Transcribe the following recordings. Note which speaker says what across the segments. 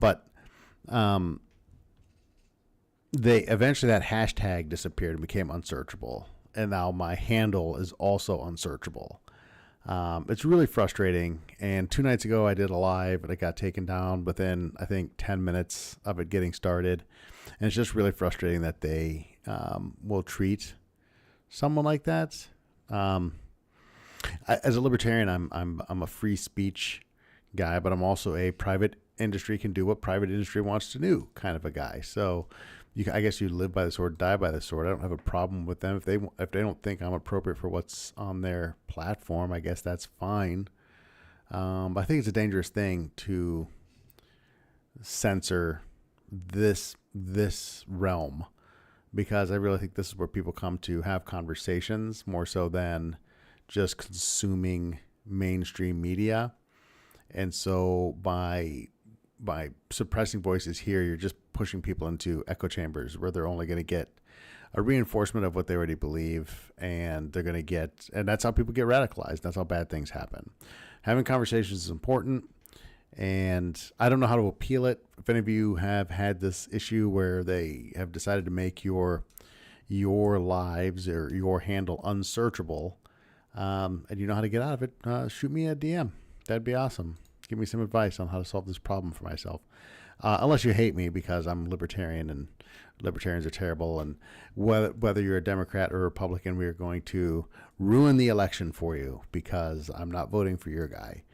Speaker 1: But um, they eventually that hashtag disappeared and became unsearchable, and now my handle is also unsearchable. It's really frustrating. And 2 nights ago, I did a live, and it got taken down within, I think, 10 minutes of it getting started. And it's just really frustrating that they will treat someone like that. As a libertarian, I'm a free speech guy, but I'm also a private industry can do what private industry wants to do kind of a guy. So I guess you live by the sword, die by the sword. I don't have a problem with them if they don't think I'm appropriate for what's on their platform. I guess that's fine. I think it's a dangerous thing to censor this realm, because I really think this is where people come to have conversations more so than just consuming mainstream media. And so by suppressing voices here, you're just pushing people into echo chambers where they're only going to get a reinforcement of what they already believe, and that's how people get radicalized. That's how bad things happen. Having conversations is important, and I don't know how to appeal it. If any of you have had this issue where they have decided to make your lives or your handle unsearchable, and you know how to get out of it, shoot me a DM. That'd be awesome. Give me some advice on how to solve this problem for myself. Unless you hate me because I'm libertarian and libertarians are terrible, and whether you're a Democrat or Republican, we are going to ruin the election for you because I'm not voting for your guy.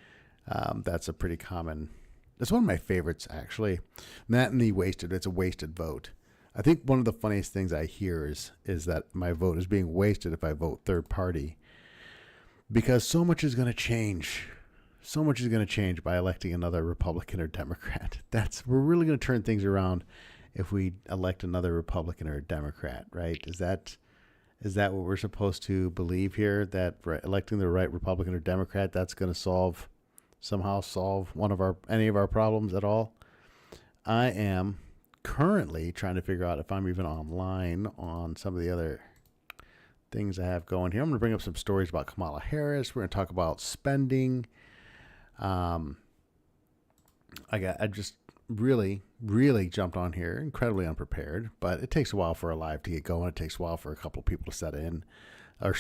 Speaker 1: That's a pretty common. That's one of my favorites, actually. That and it's a wasted vote. I think one of the funniest things I hear is that my vote is being wasted if I vote third party, because so much is going to change. So much is going to change by electing another Republican or Democrat. We're really going to turn things around if we elect another Republican or Democrat, right? Is that what we're supposed to believe here? That electing the right Republican or Democrat, that's going to somehow solve any of our problems at all? I am currently trying to figure out if I'm even online on some of the other things I have going here. I'm going to bring up some stories about Kamala Harris. We're going to talk about spending. I just really jumped on here, incredibly unprepared, but it takes a while for a live to get going. It takes a while for a couple of people to settle in. Let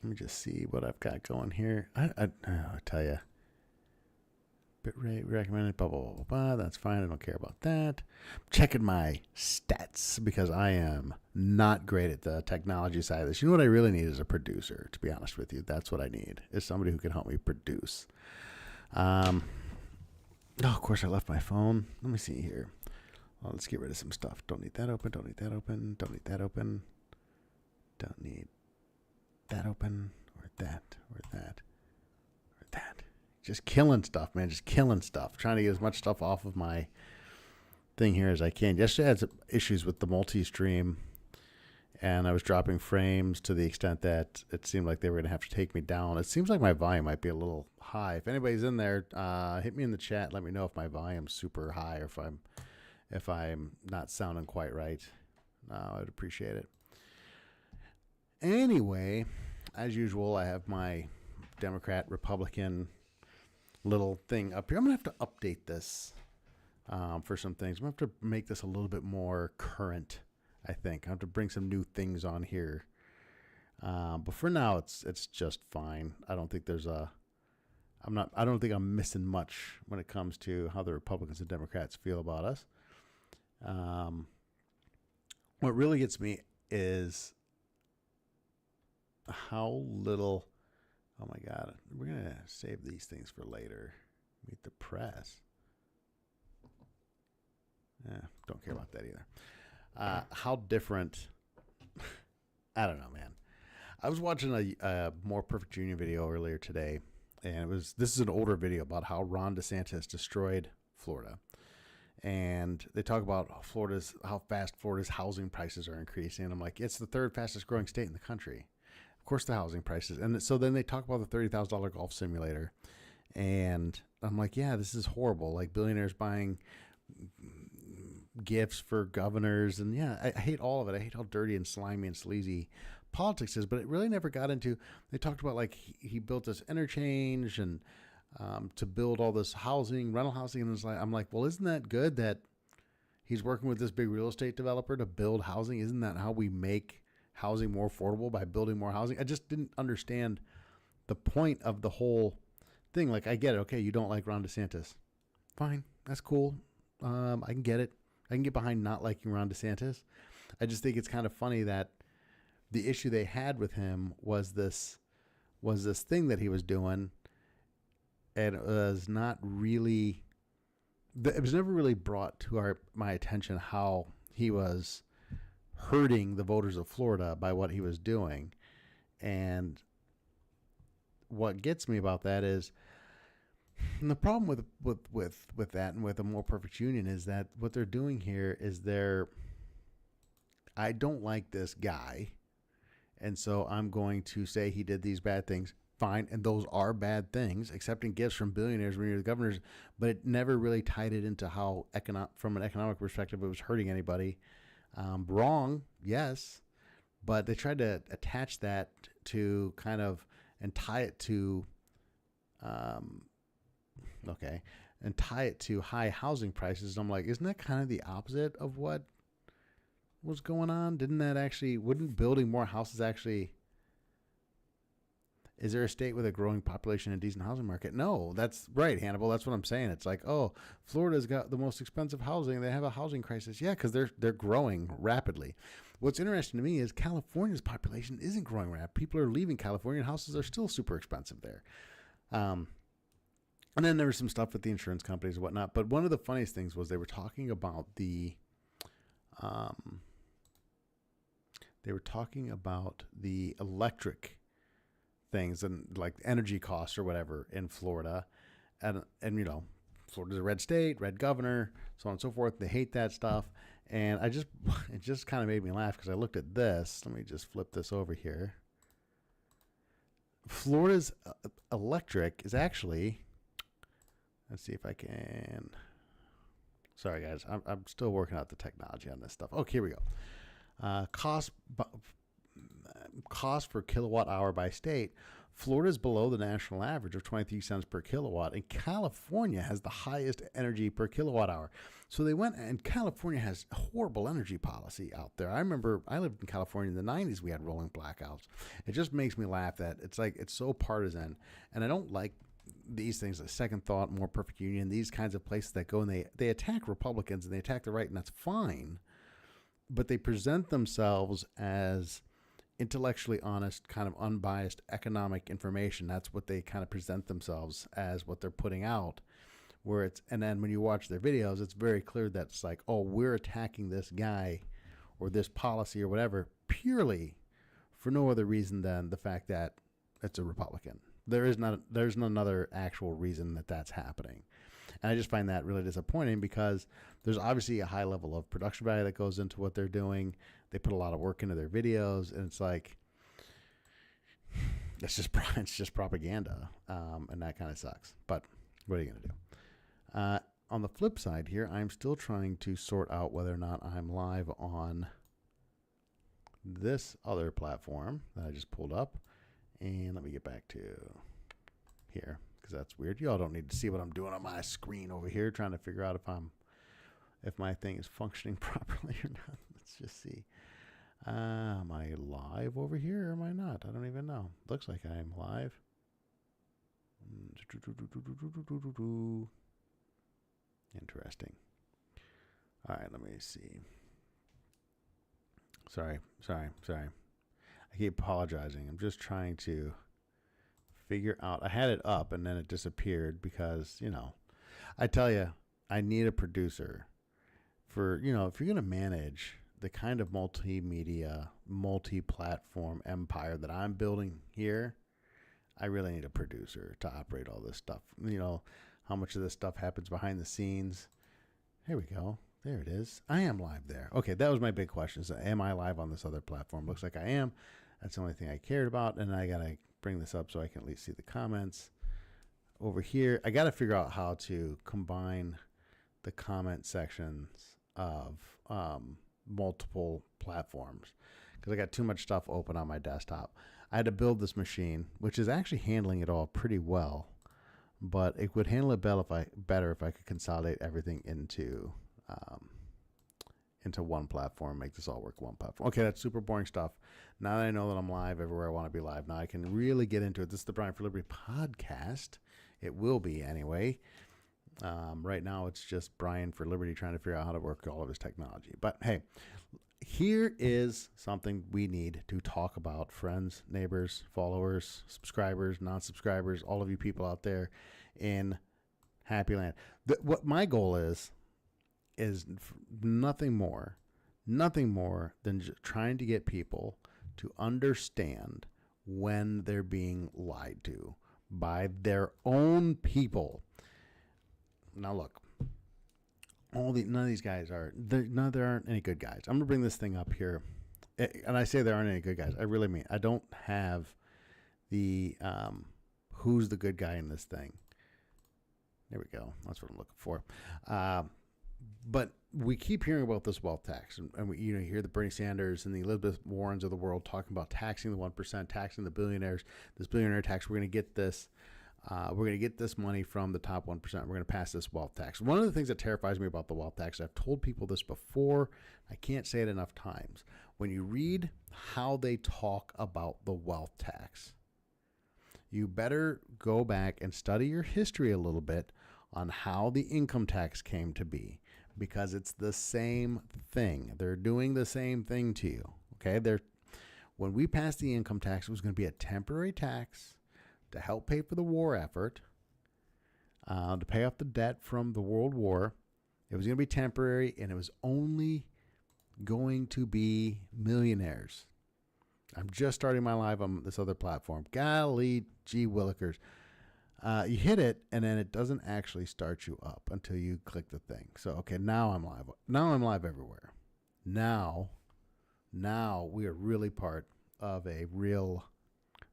Speaker 1: me just see what I've got going here. I tell you, bitrate recommended, blah, blah, blah, blah. That's fine. I don't care about that. I'm checking my stats because I am not great at the technology side of this. You know what I really need is a producer, to be honest with you. That's what I need, is somebody who can help me produce. Of course, I left my phone. Let me see here. Well, let's get rid of some stuff. Don't need that open. Don't need that open. Don't need that open. Don't need that open, or that, or that, or that. Just killing stuff, man. Just killing stuff. Trying to get as much stuff off of my thing here as I can. Yesterday I had some issues with the multi-stream, and I was dropping frames to the extent that it seemed like they were going to have to take me down. It seems like my volume might be a little high. If anybody's in there, hit me in the chat. Let me know if my volume's super high or if I'm not sounding quite right. I'd appreciate it. Anyway, as usual, I have my Democrat, Republican little thing up here. I'm going to have to update this for some things. I'm going to have to make this a little bit more current, I think. I have to bring some new things on here. But for now, it's just fine. I don't think I don't think I'm missing much when it comes to how the Republicans and Democrats feel about us. What really gets me is how little. Oh my God, we're going to save these things for later. Meet the press. Don't care about that either. How different. I don't know, man. I was watching a More Perfect Union video earlier today, and this is an older video about how Ron DeSantis destroyed Florida. And they talk about how fast Florida's housing prices are increasing. And I'm like, it's the third fastest growing state in the country. Of course, the housing prices. And so then they talk about the $30,000 golf simulator. And I'm like, yeah, this is horrible. Like billionaires buying gifts for governors. And yeah, I hate all of it. I hate how dirty and slimy and sleazy politics is. But it really never got into, they talked about like he built this interchange and to build all this housing, rental housing. And I'm like, well, isn't that good that he's working with this big real estate developer to build housing? Isn't that how we make housing more affordable, by building more housing? I just didn't understand the point of the whole thing. Like, I get it. Okay, you don't like Ron DeSantis. Fine. That's cool. I can get it. I can get behind not liking Ron DeSantis. I just think it's kind of funny that the issue they had with him was this thing that he was doing, and it was not really, it was never really brought to my attention how he was hurting the voters of Florida by what he was doing. And what gets me about that is, and the problem with that and with a more perfect union is that what they're doing here is I don't like this guy, and so I'm going to say he did these bad things. Fine, and those are bad things, accepting gifts from billionaires when you're the governors, but it never really tied it into how from an economic perspective it was hurting anybody. Wrong, yes, but they tried to attach that to kind of and tie it to high housing prices. I'm like, isn't that kind of the opposite of what was going on? Wouldn't building more houses actually, is there a state with a growing population and decent housing market? No, that's right, Hannibal. That's what I'm saying. It's like, oh, Florida's got the most expensive housing. They have a housing crisis. Yeah, because they're growing rapidly. What's interesting to me is California's population isn't growing rapidly. People are leaving California, and houses are still super expensive there. And then there was some stuff with the insurance companies and whatnot. But one of the funniest things was they were talking about the electric things and like energy costs or whatever in Florida. And Florida's a red state, red governor, so on and so forth. They hate that stuff. And it just kind of made me laugh because I looked at this. Let me just flip this over here. Florida's electric is actually, let's see if I can. Sorry, guys. I'm still working out the technology on this stuff. Okay, here we go. Cost per kilowatt hour by state. Florida is below the national average of 23 cents per kilowatt, and California has the highest energy per kilowatt hour. So they went, and California has horrible energy policy out there. I remember I lived in California in the 90s. We had rolling blackouts. It just makes me laugh that it's so partisan, and I don't like these things, like Second Thought, More Perfect Union, these kinds of places that go and they attack Republicans and they attack the right, and that's fine. But they present themselves as intellectually honest, kind of unbiased economic information. That's what they kind of present themselves as, what they're putting out. And then when you watch their videos, it's very clear that it's like, oh, we're attacking this guy or this policy or whatever purely for no other reason than the fact that it's a Republican. There's not another actual reason that that's happening. And I just find that really disappointing because there's obviously a high level of production value that goes into what they're doing. They put a lot of work into their videos, and it's like, it's just propaganda. And that kind of sucks. But what are you going to do? On the flip side here, I'm still trying to sort out whether or not I'm live on this other platform that I just pulled up. And let me get back to here because that's weird. You all don't need to see what I'm doing on my screen over here, trying to figure out if my thing is functioning properly or not. Let's just see. Am I live over here or am I not? I don't even know. Looks like I am live. Interesting. All right, let me see. Sorry. I keep apologizing. I'm just trying to figure out. I had it up and then it disappeared because, I tell you, I need a producer for, if you're going to manage the kind of multimedia, multi-platform empire that I'm building here, I really need a producer to operate all this stuff. How much of this stuff happens behind the scenes. Here we go. There it is. I am live there. Okay, that was my big question. So am I live on this other platform? Looks like I am. That's the only thing I cared about. And I got to bring this up so I can at least see the comments. Over here, I got to figure out how to combine the comment sections of multiple platforms because I got too much stuff open on my desktop. I had to build this machine, which is actually handling it all pretty well. but it would handle it better if I could consolidate everything into one platform, make this all work one platform. Okay, that's super boring stuff. Now that I know that I'm live everywhere I want to be live, now I can really get into it. This is the Brian for Liberty podcast. It will be anyway. Right now, it's just Brian for Liberty trying to figure out how to work all of his technology. But hey, here is something we need to talk about, friends, neighbors, followers, subscribers, non-subscribers, all of you people out there in Happy Land. What my goal is nothing more than just trying to get people to understand when they're being lied to by their own people. Now look, none of these guys there aren't any good guys. I'm gonna bring this thing up here, and I say there aren't any good guys. I really mean I don't have the who's the good guy in this thing. There we go. That's what I'm looking for. But we keep hearing about this wealth tax, and we hear the Bernie Sanders and the Elizabeth Warrens of the world talking about taxing the 1%, taxing the billionaires. This billionaire tax, we're going to get this. We're going to get this money from the top 1%. We're going to pass this wealth tax. One of the things that terrifies me about the wealth tax, I've told people this before, I can't say it enough times. When you read how they talk about the wealth tax, you better go back and study your history a little bit on how the income tax came to be, because it's the same thing. They're doing the same thing to you. Okay? When we passed the income tax, it was going to be a temporary tax to help pay for the war effort, to pay off the debt from the World War. It was going to be temporary, and it was only going to be millionaires. I'm just starting my live on this other platform. Golly gee willikers. You hit it, and then it doesn't actually start you up until you click the thing. So, okay, now I'm live. Now I'm live everywhere. Now we are really part of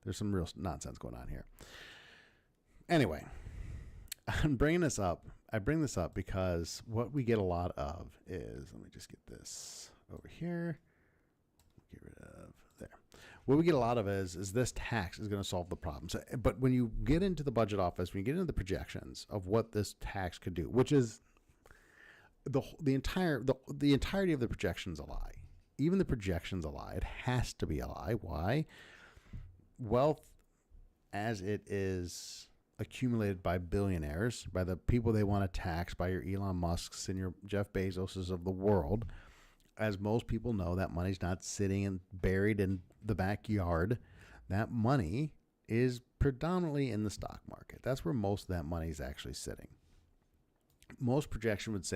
Speaker 1: there's some real nonsense going on here. Anyway, I bring this up because what we get a lot of is, let me just get this over here. Get rid of there. What we get a lot of is this tax is going to solve the problem. So, but when you get into the budget office, when you get into the projections of what this tax could do, which is the entirety of the projection's a lie. Even the projection's a lie. It has to be a lie. Why? Wealth, as it is accumulated by billionaires, by the people they want to tax, by your Elon Musks and your Jeff Bezoses of the world. As most people know, that money's not sitting and buried in the backyard. That money is predominantly in the stock market. That's where most of that money is actually sitting. Most projections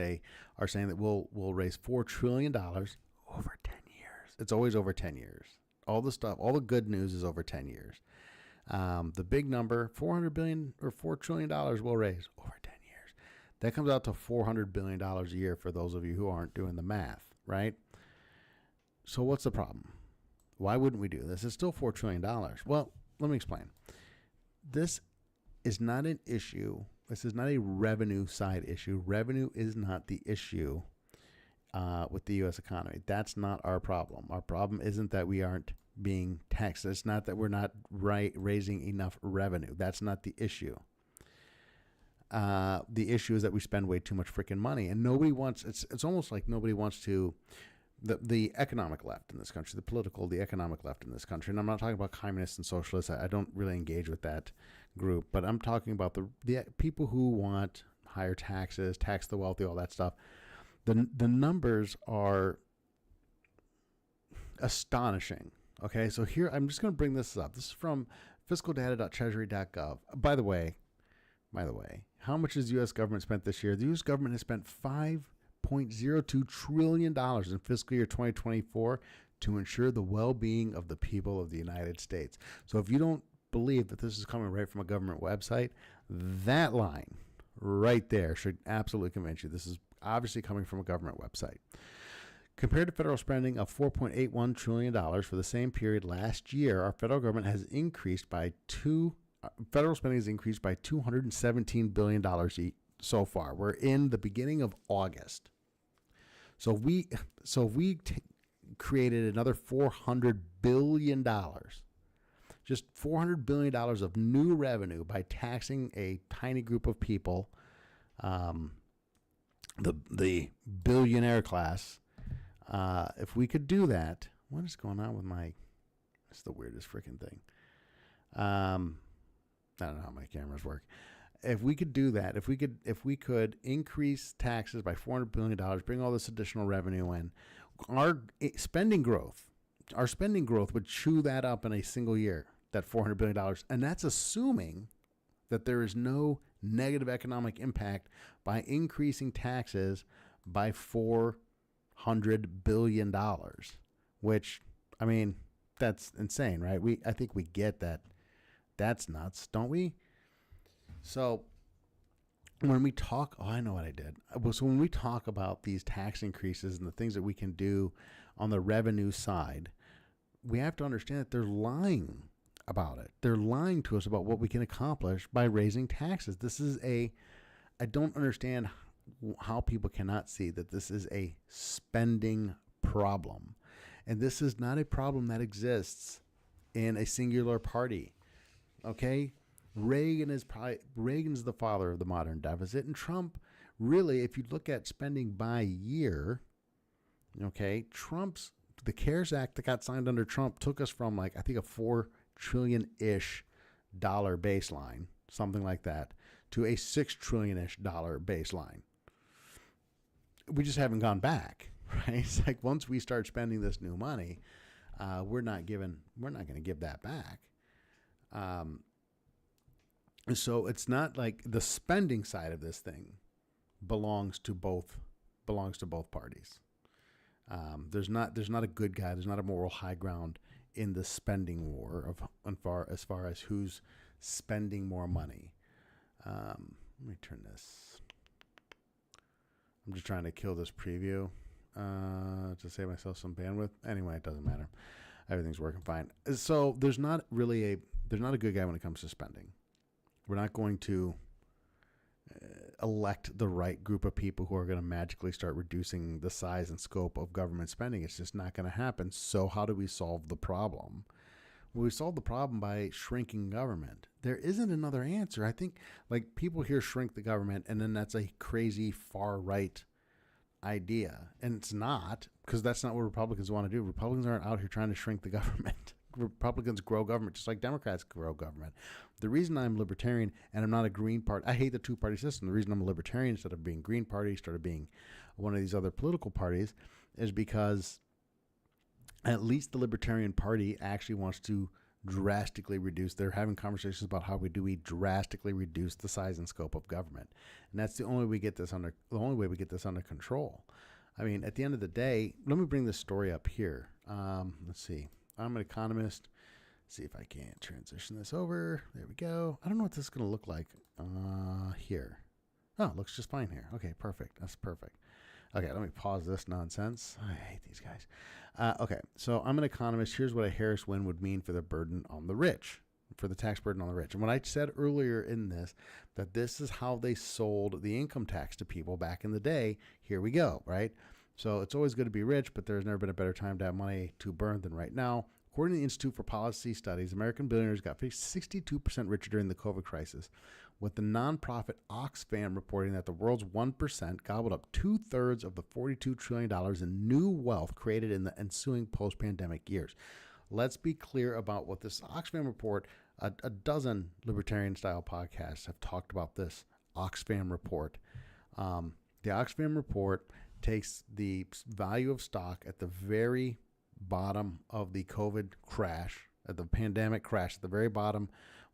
Speaker 1: are saying that we'll raise $4 trillion over 10 years. It's always over 10 years. All the good news is over 10 years. The big number, $400 billion or $4 trillion we'll raise over 10 years. That comes out to $400 billion a year for those of you who aren't doing the math, right? So what's the problem? Why wouldn't we do this? It's still $4 trillion. Well, let me explain. This is not an issue. This is not a revenue side issue. Revenue is not the issue with the U.S. economy. That's not our problem. Our problem isn't that we aren't being taxed. It's not that we're not raising enough revenue. That's not the issue. The issue is that we spend way too much freaking money, and nobody wants. It's almost like nobody wants to. The economic left in this country, the economic left in this country, and I'm not talking about communists and socialists. I don't really engage with that group, but I'm talking about the people who want higher taxes, tax the wealthy, all that stuff. The numbers are astonishing. Okay, so here I'm just going to bring this up. This is from fiscaldata.treasury.gov. By the way, how much has the U.S. government spent this year? The U.S. government has spent $5.02 trillion in fiscal year 2024 to ensure the well-being of the people of the United States. So if you don't believe that this is coming right from a government website, that line right there should absolutely convince you this is obviously coming from a government website. Compared to federal spending of $4.81 trillion for the same period last year, our federal government has increased by federal spending has increased by $217 billion so far. We're in the beginning of August. So we created another $400 billion Just $400 billion of new revenue by taxing a tiny group of people, the billionaire class. If we could do that, what is going on with my, it's the weirdest freaking thing. I don't know how my cameras work. If we could do that, if we could increase taxes by $400 billion, bring all this additional revenue in, our spending growth would chew that up in a single year, that $400 billion. And that's assuming that there is no negative economic impact by increasing taxes by $400 billion, which, I mean, that's insane, right? I think we get that. That's nuts, don't we? So when we talk, I know what I did. So when we talk about these tax increases and the things that we can do on the revenue side, we have to understand that they're lying about it. They're lying to us about what we can accomplish by raising taxes. I don't understand how people cannot see that this is a spending problem. And this is not a problem that exists in a singular party. Okay? Reagan's the father of the modern deficit, and Trump, really, if you look at spending by year, okay, the CARES Act that got signed under Trump took us from, like, I think a $4 trillion-ish dollar baseline, something like that, to a $6 trillion-ish dollar baseline. We just haven't gone back, right? It's like once we start spending this new money, we're not going to give that back. So it's not like the spending side of this thing belongs to both parties. There's not a good guy. There's not a moral high ground in the spending war as far as who's spending more money. Let me turn this. I'm just trying to kill this preview to save myself some bandwidth. Anyway, it doesn't matter. Everything's working fine. So there's not a good guy when it comes to spending. We're not going to elect the right group of people who are going to magically start reducing the size and scope of government spending. It's just not going to happen. So how do we solve the problem? Well, we solve the problem by shrinking government. There isn't another answer. I think, like, people here shrink the government, and then that's a crazy far right idea. And it's not, because that's not what Republicans want to do. Republicans aren't out here trying to shrink the government. Republicans grow government just like Democrats grow government. The reason I'm libertarian and I'm not a Green Party, I hate the two-party system. The reason I'm a libertarian instead of being Green Party, instead of being one of these other political parties, is because at least the Libertarian Party actually wants to drastically reduce. They're having conversations about how we drastically reduce the size and scope of government, and that's the only way we get this under control. I mean, at the end of the day, let me bring this story up here. Let's see. I'm an economist. See if I can transition this over. There we go. I don't know what this is going to look like here. Oh, it looks just fine here. Okay, perfect. That's perfect. Okay, let me pause this nonsense. I hate these guys. Okay, so I'm an economist. Here's what a Harris win would mean for the burden on the rich, for the tax burden on the rich. And when I said earlier in this that this is how they sold the income tax to people back in the day, here we go, right? So it's always good to be rich, but there's never been a better time to have money to burn than right now. According to the Institute for Policy Studies, American billionaires got 62% richer during the COVID crisis, with the nonprofit Oxfam reporting that the world's 1% gobbled up 2/3 of the $42 trillion in new wealth created in the ensuing post-pandemic years. Let's be clear about what this Oxfam report, a dozen libertarian-style podcasts have talked about this Oxfam report. The Oxfam report takes the value of stock at the very bottom of the COVID crash, at the pandemic crash, at the very bottom.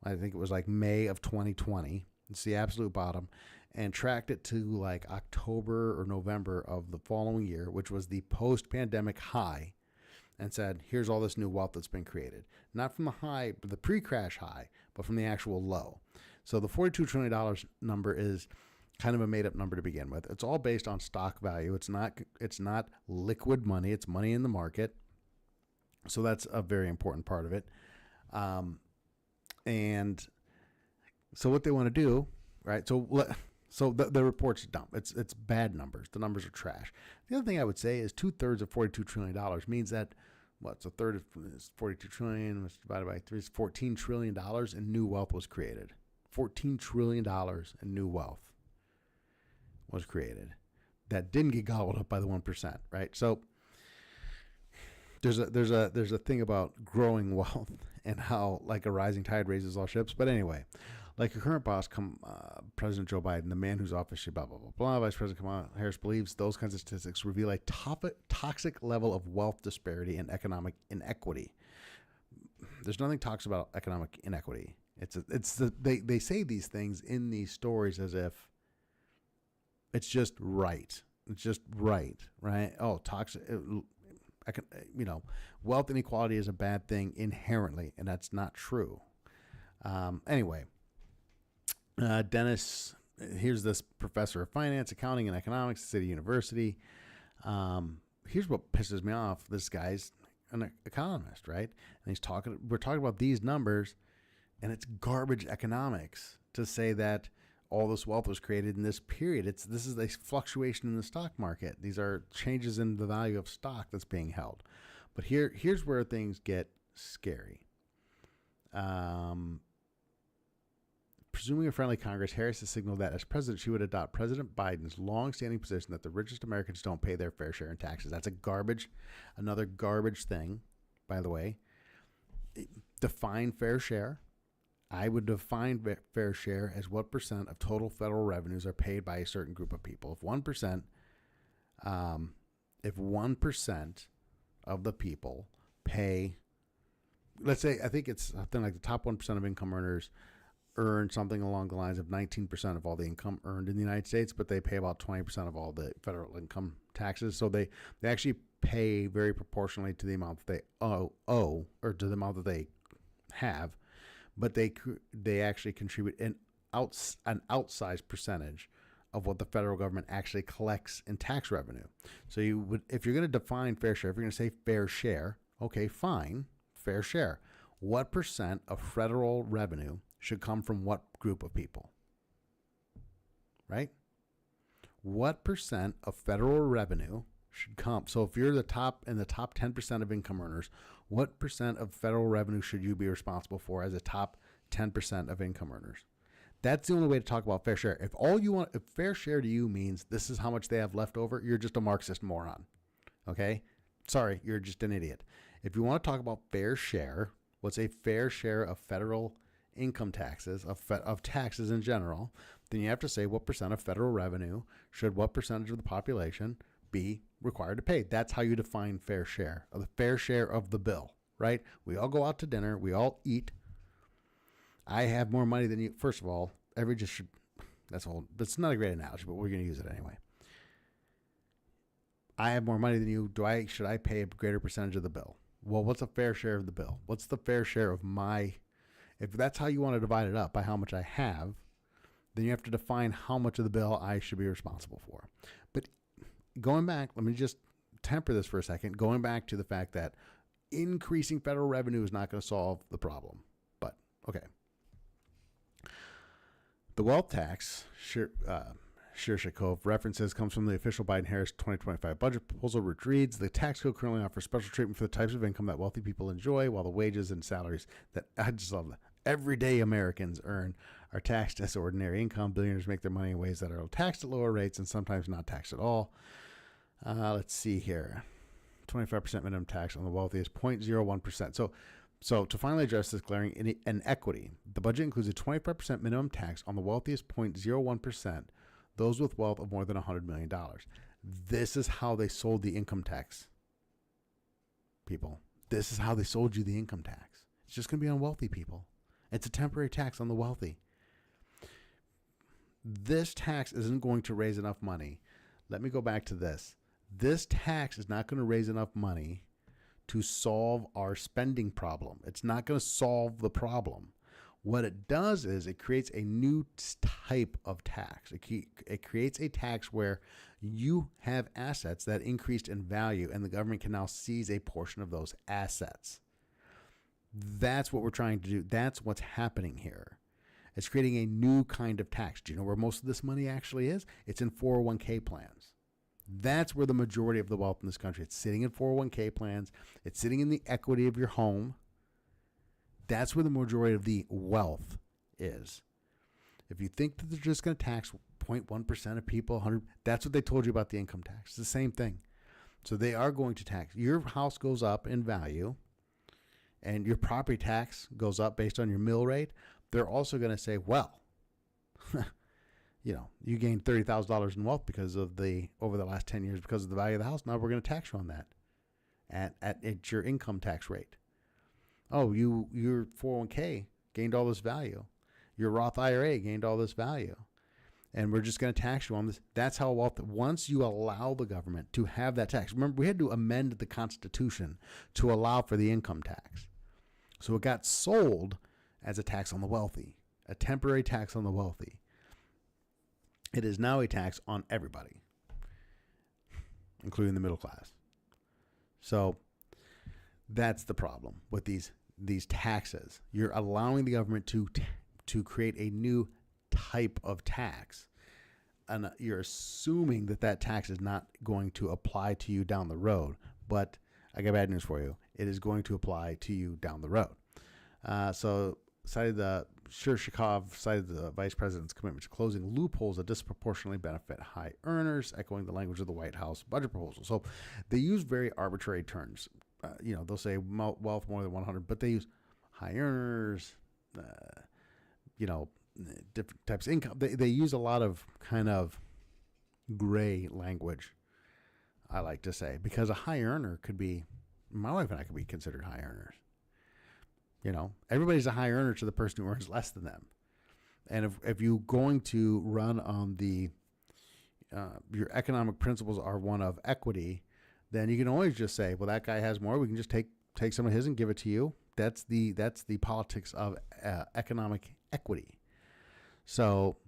Speaker 1: I think it was like May of 2020. It's the absolute bottom, and tracked it to like October or November of the following year, which was the post-pandemic high, and said, here's all this new wealth that's been created. Not from the high, the pre-crash high, but from the actual low. So the $42 trillion number is kind of a made-up number to begin with. It's all based on stock value. It's not liquid money. It's money in the market. So that's a very important part of it. And so what they want to do, right? So the report's dumb. It's bad numbers. The numbers are trash. The other thing I would say is 2/3 of $42 trillion means that what's a third of 42 trillion, which divided by 3 is $14 trillion in new wealth was created. $14 trillion in new wealth was created that didn't get gobbled up by the 1%, right? So there's a thing about growing wealth and how like a rising tide raises all ships. But anyway, like your current boss, President Joe Biden, the man whose office should blah, blah, blah, blah, Vice President Kamala Harris believes those kinds of statistics reveal a toxic level of wealth disparity and economic inequity. There's nothing toxic about economic inequity. They say these things in these stories as if it's just right. It's just right? Oh, toxic. Wealth inequality is a bad thing inherently, and that's not true. Anyway, Dennis, here's this professor of finance, accounting, and economics at City University. Here's what pisses me off. This guy's an economist, right? And we're talking about these numbers, and it's garbage economics to say that all this wealth was created in this period. This is a fluctuation in the stock market. These are changes in the value of stock that's being held. But here's where things get scary. Presuming a friendly Congress, Harris has signaled that as president, she would adopt President Biden's long-standing position that the richest Americans don't pay their fair share in taxes. That's another garbage thing, by the way. Define fair share. I would define fair share as what percent of total federal revenues are paid by a certain group of people. If 1% of the people pay, let's say, I think it's something like the top 1% of income earners earn something along the lines of 19% of all the income earned in the United States, but they pay about 20% of all the federal income taxes. So they actually pay very proportionally to the amount that they owe or to the amount that they have. But they actually contribute an outsized percentage of what the federal government actually collects in tax revenue. So if you're going to define fair share, if you're going to say fair share, okay, fine, fair share. What percent of federal revenue should come from what group of people? Right? What percent of federal revenue should come? So if you're in the top 10% of income earners, what percent of federal revenue should you be responsible for as a top 10% of income earners? That's the only way to talk about fair share. If fair share to you means this is how much they have left over, you're just a Marxist moron. Okay? Sorry, you're just an idiot. If you want to talk about fair share, what's a fair share of federal income taxes, of taxes in general, then you have to say what percent of federal revenue should what percentage of the population be required to pay. That's how you define fair share, or the fair share of the bill, right? We all go out to dinner. We all eat. I have more money than you. First of all, that's not a great analogy, but we're going to use it anyway. I have more money than you. Should I pay a greater percentage of the bill? Well, what's a fair share of the bill? What's the fair share of if that's how you want to divide it up by how much I have, then you have to define how much of the bill I should be responsible for. But going back, let me just temper this for a second. Going back to the fact that increasing federal revenue is not going to solve the problem. But, okay. The wealth tax, Shirshakov references, comes from the official Biden-Harris 2025 budget proposal, which reads, the tax code currently offers special treatment for the types of income that wealthy people enjoy, while the wages and salaries that, I just love that, everyday Americans earn are taxed as ordinary income. Billionaires make their money in ways that are taxed at lower rates and sometimes not taxed at all. Let's see here. 25% minimum tax on the wealthiest, 0.01%. So to finally address this glaring inequity, the budget includes a 25% minimum tax on the wealthiest 0.01%, those with wealth of more than $100 million. This is how they sold the income tax, people. This is how they sold you the income tax. It's just going to be on wealthy people. It's a temporary tax on the wealthy. This tax isn't going to raise enough money. Let me go back to this. This tax is not going to raise enough money to solve our spending problem. It's not going to solve the problem. What it does is it creates a new type of tax. It creates a tax where you have assets that increased in value and the government can now seize a portion of those assets. That's what we're trying to do. That's what's happening here. It's creating a new kind of tax. Do you know where most of this money actually is? It's in 401k plans. That's where the majority of the wealth in this country. It's sitting in 401k plans. It's sitting in the equity of your home. That's where the majority of the wealth is. If you think that they're just going to tax 0.1% of people, 100, that's what they told you about the income tax. It's the same thing. So they are going to tax. Your house goes up in value and your property tax goes up based on your mill rate. They're also going to say, well, you gained $30,000 in wealth because of over the last 10 years because of the value of the house. Now we're going to tax you on that at your income tax rate. Oh, your 401k gained all this value. Your Roth IRA gained all this value. And we're just going to tax you on this. That's how wealth, once you allow the government to have that tax. Remember, we had to amend the Constitution to allow for the income tax. So it got sold as a tax on the wealthy, a temporary tax on the wealthy. It is now a tax on everybody, including the middle class. So that's the problem with these taxes. You're allowing the government to create a new type of tax, and you're assuming that tax is not going to apply to you down the road. But I got bad news for you. It is going to apply to you down the road. Shirshikov cited the vice president's commitment to closing loopholes that disproportionately benefit high earners, echoing the language of the White House budget proposal. So they use very arbitrary terms. They'll say wealth more than 100, but they use high earners, different types of income. They use a lot of kind of gray language, I like to say, because a high earner could be, my wife and I could be considered high earners. Everybody's a high earner to the person who earns less than them. And if you're going to run on your economic principles are one of equity, then you can always just say, well, that guy has more. We can just take some of his and give it to you. That's the politics of economic equity. So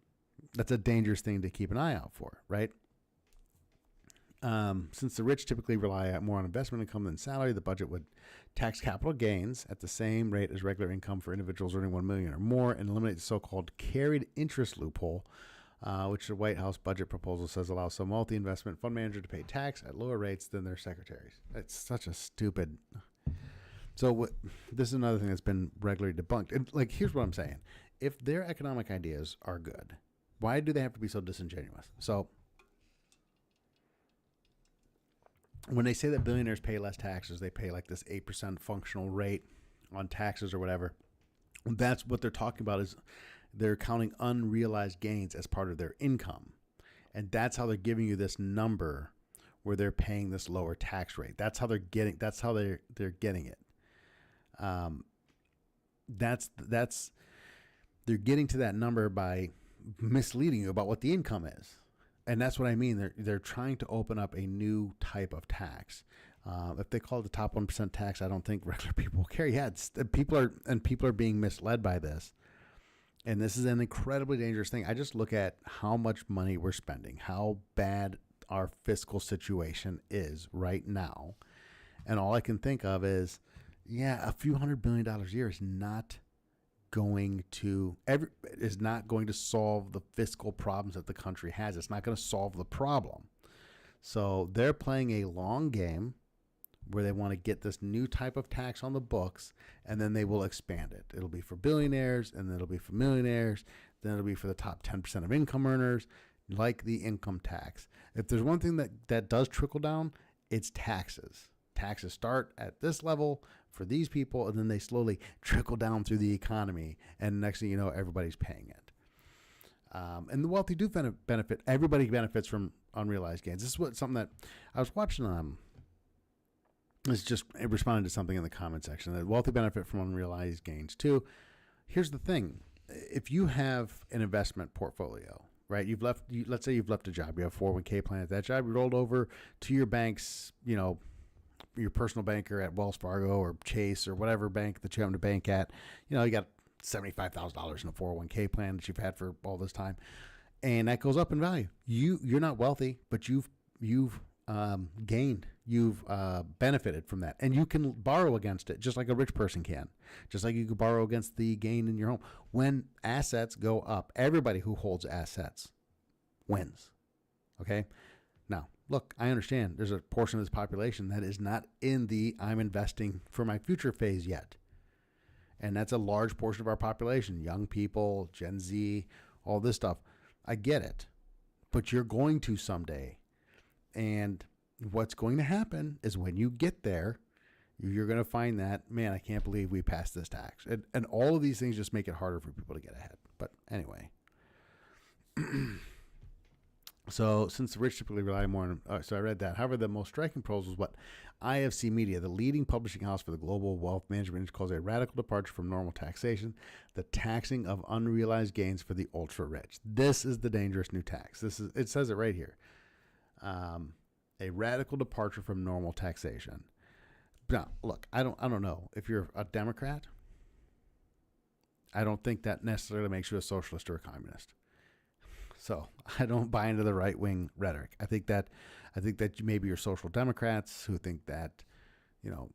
Speaker 1: that's a dangerous thing to keep an eye out for, right? Since the rich typically rely more on investment income than salary, the budget would tax capital gains at the same rate as regular income for individuals earning $1 million or more, and eliminate the so-called carried interest loophole, which the White House budget proposal says allows some wealthy investment fund manager to pay tax at lower rates than their secretaries. It's such a stupid. So this is another thing that's been regularly debunked. And here's what I'm saying: if their economic ideas are good, why do they have to be so disingenuous? So when they say that billionaires pay less taxes, they pay like this 8% functional rate on taxes or whatever. That's what they're talking about, is they're counting unrealized gains as part of their income. And that's how they're giving you this number where they're paying this lower tax rate. That's how they're getting it. They're getting to that number by misleading you about what the income is. And that's what I mean. They're trying to open up a new type of tax. If they call it the top 1% tax, I don't think regular people will care. Yeah, people are being misled by this. And this is an incredibly dangerous thing. I just look at how much money we're spending, how bad our fiscal situation is right now. And all I can think of is, a few $100 billion a year is not going to solve the fiscal problems that the country has. It's not going to solve the problem. So they're playing a long game where they want to get this new type of tax on the books, and then they will expand it. It'll be for billionaires, and then it'll be for millionaires, then it'll be for the top 10% of income earners, like the income tax. If there's one thing that does trickle down, it's taxes. Taxes start at this level for these people, and then they slowly trickle down through the economy, and next thing you know, everybody's paying it. And the wealthy do benefit. Everybody benefits from unrealized gains. This is something that I was watching. It's just responding to something in the comment section that wealthy benefit from unrealized gains too. Here's the thing: if you have an investment portfolio, right? Let's say you've left a job. You have a 401k plan at that job. You rolled over to your bank's, your personal banker at Wells Fargo or Chase or whatever bank that you happen to bank at. You got $75,000 in a 401k plan that you've had for all this time, and that goes up in value. You're not wealthy, but you've gained. You've benefited from that, and you can borrow against it just like a rich person can, just like you could borrow against the gain in your home. When assets go up, everybody who holds assets wins. Okay. Now, look, I understand there's a portion of this population that is not in the I'm investing for my future phase yet. And that's a large portion of our population, young people, Gen Z, all this stuff. I get it. But you're going to someday. And what's going to happen is when you get there, you're going to find that, man, I can't believe we passed this tax. And all of these things just make it harder for people to get ahead. But anyway. So since the rich typically rely more on, so I read that. However, the most striking proposal is what IFC Media, the leading publishing house for the global wealth management industry, calls a radical departure from normal taxation, the taxing of unrealized gains for the ultra rich. This is the dangerous new tax. It says it right here. A radical departure from normal taxation. Now, look, I don't know if you're a Democrat. I don't think that necessarily makes you a socialist or a communist. So I don't buy into the right wing rhetoric. I think that maybe you're social democrats who think that,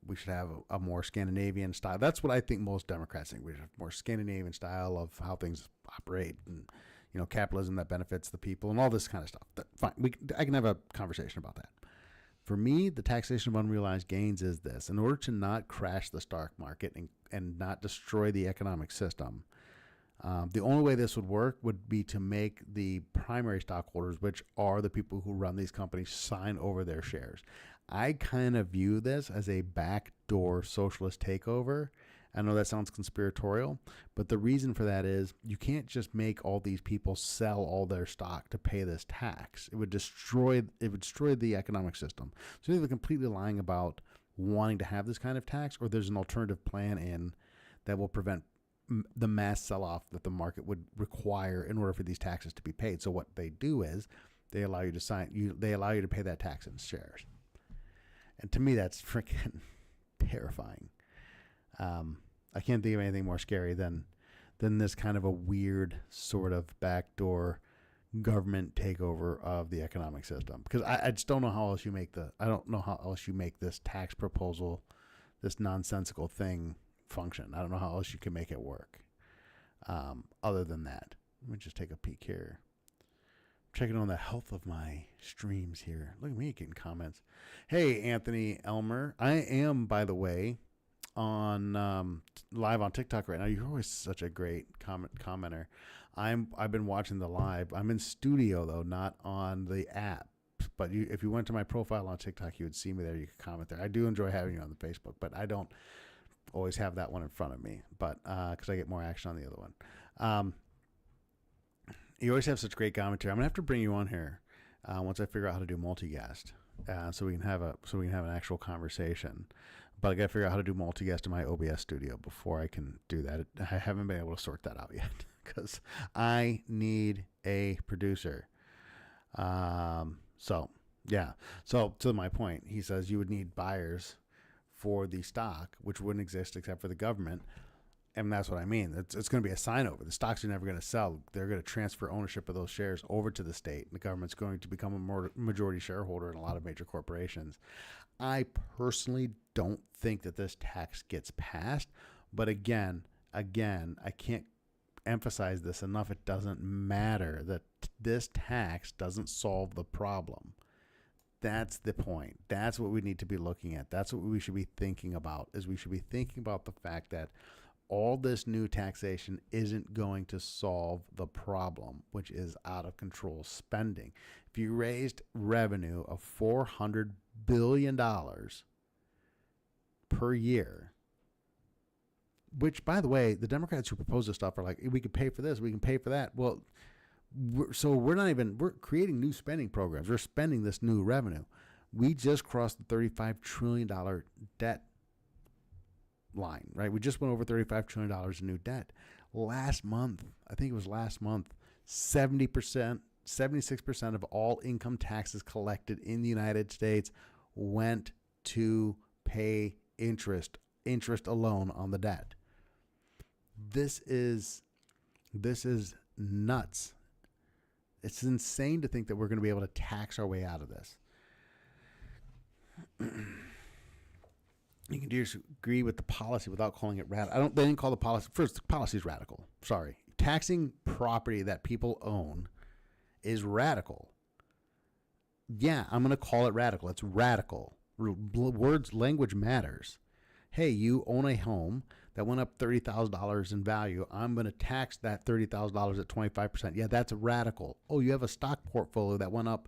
Speaker 1: we should have a more Scandinavian style. That's what I think most Democrats think. We should have more Scandinavian style of how things operate and, capitalism that benefits the people and all this kind of stuff. Fine. I can have a conversation about that. For me, the taxation of unrealized gains is this. In order to not crash the stock market and not destroy the economic system, the only way this would work would be to make the primary stockholders, which are the people who run these companies, sign over their shares. I kind of view this as a backdoor socialist takeover. I know that sounds conspiratorial, but the reason for that is you can't just make all these people sell all their stock to pay this tax. It would destroy the economic system. So either they're completely lying about wanting to have this kind of tax, or there's an alternative plan in that will prevent the mass sell-off that the market would require in order for these taxes to be paid. So what they do is they allow you to pay that tax in shares. And to me, that's freaking terrifying. I can't think of anything more scary than this kind of a weird sort of backdoor government takeover of the economic system. Because I just don't know how else you make this tax proposal, this nonsensical thing, function. I don't know how else you can make it work other than that. Let me just take a peek here. Checking on the health of my streams here. Look at me getting comments. Hey, Anthony Elmer. I am, by the way, on live on TikTok right now. You're always such a great commenter. I've been watching the live. I'm in studio though, not on the app. But if you went to my profile on TikTok, you would see me there. You could comment there. I do enjoy having you on the Facebook, but I don't always have that one in front of me, but because I get more action on the other one. You always have such great commentary. I'm gonna have to bring you on here once I figure out how to do multi-guest, so we can have an actual conversation. But I gotta figure out how to do multi-guest in my OBS studio before I can do that. I haven't been able to sort that out yet because I need a producer. So to my point, he says you would need buyers for the stock, which wouldn't exist except for the government. And that's what I mean. It's going to be a sign over. The stocks are never going to sell. They're going to transfer ownership of those shares over to the state. And the government's going to become a majority shareholder in a lot of major corporations. I personally don't think that this tax gets passed. But again, I can't emphasize this enough. It doesn't matter that this tax doesn't solve the problem. That's the point. That's what we need to be looking at. That's what we should be thinking about, is we should be thinking about the fact that all this new taxation isn't going to solve the problem, which is out of control spending. If you raised revenue of $400 billion per year, which, by the way, the Democrats who propose this stuff are like, we could pay for this, we can pay for that. Well, we're creating new spending programs. We're spending this new revenue. We just crossed the $35 trillion debt line, right? We just went over $35 trillion in new debt. Last month, 76% of all income taxes collected in the United States went to pay interest alone on the debt. This is nuts. It's insane to think that we're going to be able to tax our way out of this. You can disagree with the policy without calling it radical. They didn't call the policy. First, the policy is radical. Sorry. Taxing property that people own is radical. Yeah, I'm going to call it radical. It's radical. Words, language matters. Hey, you own a home that went up $30,000 in value. I'm going to tax that $30,000 at 25%. Yeah, that's radical. Oh, you have a stock portfolio that went up,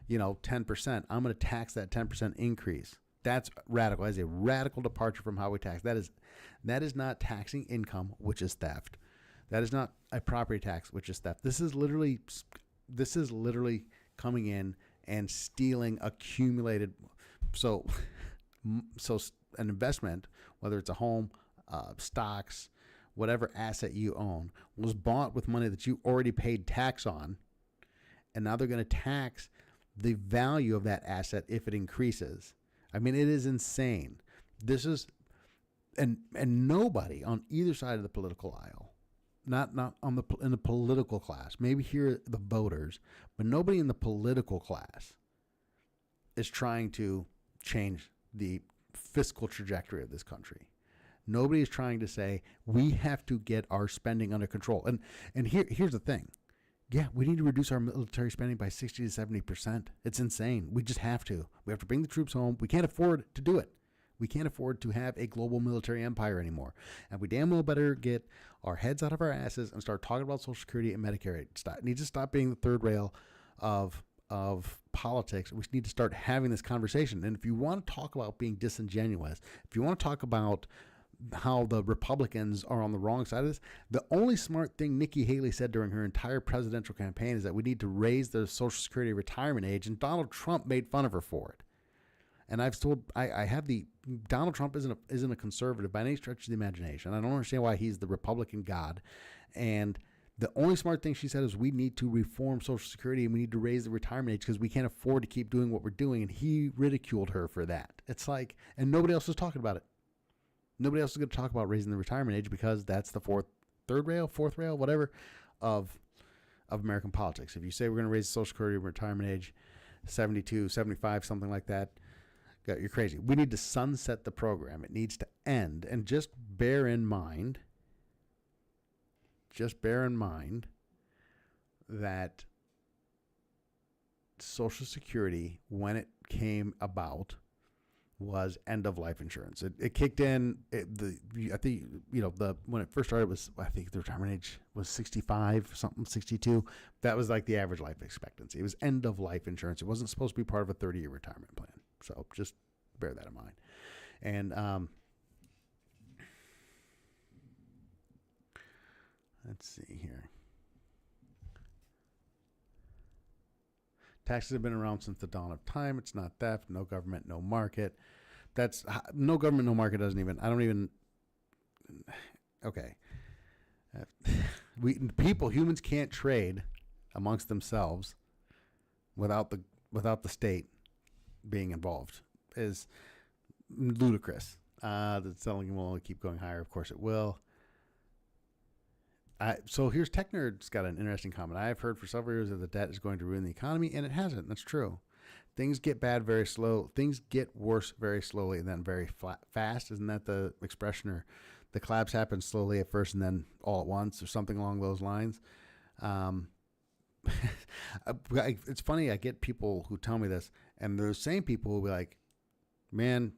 Speaker 1: 10%. I'm going to tax that 10% increase. That's radical. That is a radical departure from how we tax. That is not taxing income, which is theft. That is not a property tax, which is theft. This is literally coming in and stealing accumulated. So an investment, whether it's a home, stocks, whatever asset you own, was bought with money that you already paid tax on, and now they're going to tax the value of that asset if it increases. I mean, it is insane. This is, and nobody on either side of the political aisle, not in the political class, maybe here the voters, but nobody in the political class is trying to change the fiscal trajectory of this country. Nobody is trying to say we have to get our spending under control. And here's the thing. Yeah, we need to reduce our military spending by 60 to 70%. It's insane. We just have to. We have to bring the troops home. We can't afford to do it. We can't afford to have a global military empire anymore. And we damn well better get our heads out of our asses and start talking about Social Security and Medicare. It needs to stop being the third rail of politics. We need to start having this conversation. And if you want to talk about being disingenuous, if you want to talk about how the Republicans are on the wrong side of this, the only smart thing Nikki Haley said during her entire presidential campaign is that we need to raise the Social Security retirement age, and Donald Trump made fun of her for it. And I've told, I have Donald Trump isn't a conservative by any stretch of the imagination. I don't understand why he's the Republican god. And the only smart thing she said is we need to reform Social Security and we need to raise the retirement age because we can't afford to keep doing what we're doing. And he ridiculed her for that. It's like, and nobody else is talking about it. Nobody else is going to talk about raising the retirement age because that's the fourth rail, whatever, of American politics. If you say we're going to raise the Social Security retirement age 72, 75, something like that, you're crazy. We need to sunset the program. It needs to end. And just bear in mind that Social Security, when it came about, was end of life insurance. It kicked in. I think when it first started I think the retirement age was 65, something 62. That was like the average life expectancy. It was end of life insurance. It wasn't supposed to be part of a 30-year retirement plan. So just bear that in mind. And let's see here. Taxes have been around since the dawn of time. It's not theft. No government, no market. That's no government, no market doesn't even. I don't even. Okay. Humans can't trade amongst themselves without the state being involved. Is ludicrous. The selling will only keep going higher. Of course it will. So here's Tech Nerd's got an interesting comment. I have heard for several years that the debt is going to ruin the economy, and it hasn't. That's true. Things get bad very slow. Things get worse very slowly and then very fast. Isn't that the expression? Or the collapse happens slowly at first and then all at once, or something along those lines. It's funny. I get people who tell me this, and those same people will be like, "Man,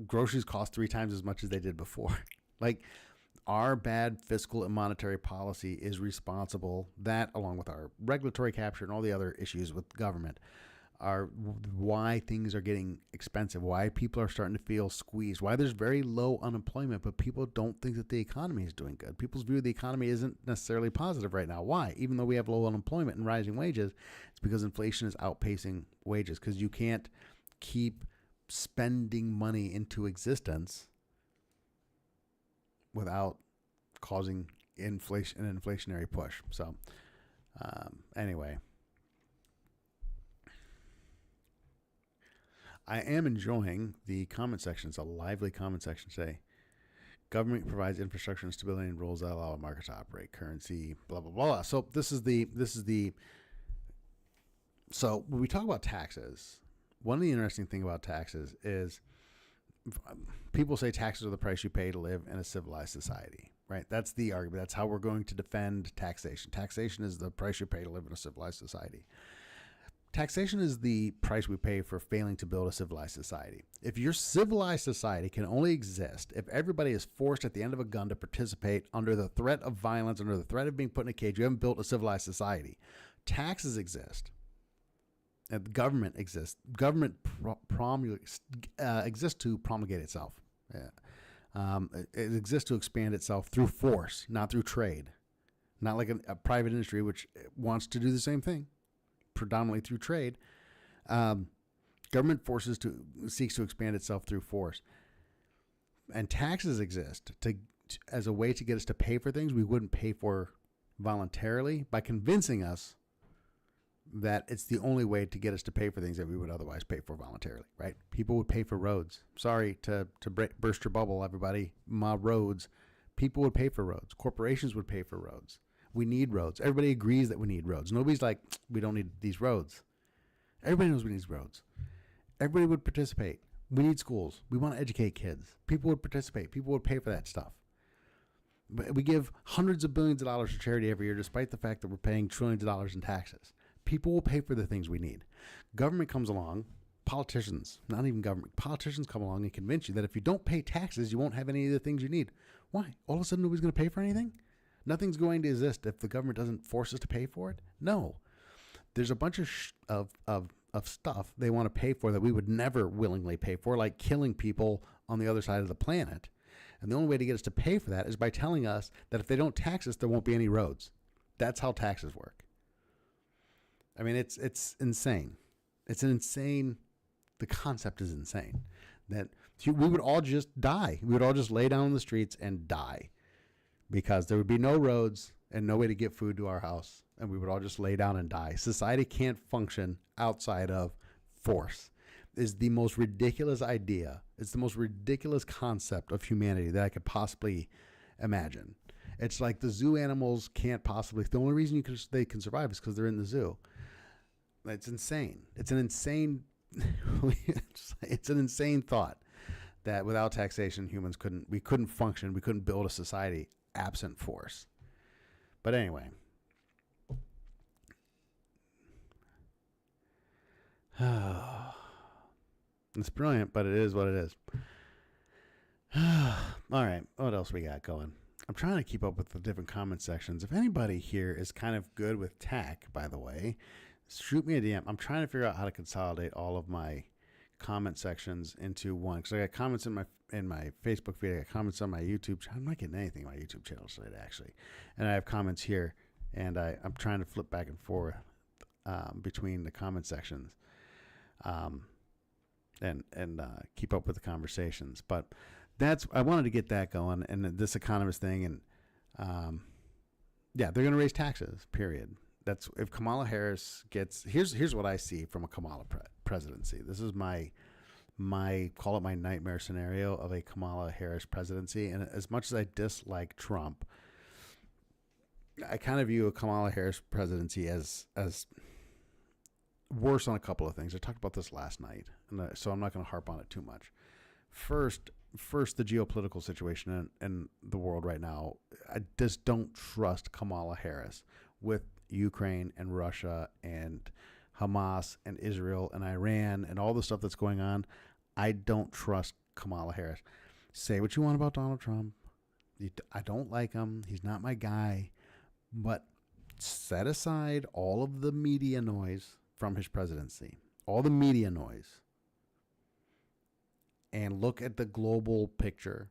Speaker 1: groceries cost 3 times as much as they did before." Like, our bad fiscal and monetary policy is responsible. That, along with our regulatory capture and all the other issues with government, are why things are getting expensive, why people are starting to feel squeezed, why there's very low unemployment, but people don't think that the economy is doing good. People's view of the economy isn't necessarily positive right now. Why? Even though we have low unemployment and rising wages, it's because inflation is outpacing wages, because you can't keep spending money into existence without causing an inflationary push. So anyway, I am enjoying the comment section. It's a lively comment section today. Government provides infrastructure and stability and rules that allow a market to operate. Currency, blah, blah, blah. So so when we talk about taxes, one of the interesting things about taxes is people say taxes are the price you pay to live in a civilized society, right? That's the argument. That's how we're going to defend taxation. Taxation is the price you pay to live in a civilized society. Taxation is the price we pay for failing to build a civilized society. If your civilized society can only exist if everybody is forced at the end of a gun to participate under the threat of violence, under the threat of being put in a cage, you haven't built a civilized society. Taxes exist. And government exists. Government exists to promulgate itself. It exists to expand itself through force, not through trade. Not like a private industry which wants to do the same thing, predominantly through trade. Government seeks to expand itself through force, and taxes exist as a way to get us to pay for things we wouldn't pay for voluntarily, by convincing us that it's the only way to get us to pay for things that we would otherwise pay for voluntarily. Right? People would pay for roads. Sorry to burst your bubble, everybody. Roads. People would pay for roads. Corporations would pay for roads. We need roads. Everybody agrees that we need roads. Nobody's like, we don't need these roads. Everybody knows we need roads. Everybody would participate. We need schools. We want to educate kids. People would participate. People would pay for that stuff. But we give hundreds of billions of dollars to charity every year, despite the fact that we're paying trillions of dollars in taxes. People will pay for the things we need. Government comes along. Politicians, not even government, politicians come along and convince you that if you don't pay taxes, you won't have any of the things you need. Why? All of a sudden, nobody's going to pay for anything? Nothing's going to exist if the government doesn't force us to pay for it? No. There's a bunch of stuff they want to pay for that we would never willingly pay for, like killing people on the other side of the planet. And the only way to get us to pay for that is by telling us that if they don't tax us, there won't be any roads. That's how taxes work. I mean, it's insane. It's an insane... The concept is insane. That we would all just die. We would all just lay down in the streets and die, because there would be no roads and no way to get food to our house, and we would all just lay down and die. Society can't function outside of force. Is the most ridiculous idea. It's the most ridiculous concept of humanity that I could possibly imagine. It's like the zoo animals can't possibly. The only reason they can survive is because they're in the zoo. It's insane. It's an insane. It's an insane thought that without taxation, humans couldn't function. We couldn't build a society absent force. But anyway, it's brilliant, but it is what it is. All right, what else we got going? I'm trying to keep up with the different comment sections. If anybody here is kind of good with tech, by the way, shoot me a DM. I'm trying to figure out how to consolidate all of my comment sections into one, because I got comments in my Facebook feed. I got comments on my YouTube channel. I'm not getting anything on my YouTube channel today, actually, and I have comments here, and I'm trying to flip back and forth between the comment sections, and keep up with the conversations. But I wanted to get that going, and this economist thing, and they're going to raise taxes. Period. That's if Kamala Harris gets. Here's what I see from a Kamala presidency. This is my call it my nightmare scenario of a Kamala Harris presidency. And as much as I dislike Trump, I kind of view a Kamala Harris presidency as worse on a couple of things. I talked about this last night, and so I'm not going to harp on it too much. First, the geopolitical situation in the world right now. I just don't trust Kamala Harris with Ukraine and Russia and Hamas and Israel and Iran and all the stuff that's going on. I don't trust Kamala Harris. Say what you want about Donald Trump. I don't like him. He's not my guy. But set aside all of the media noise from his presidency, all the media noise, and look at the global picture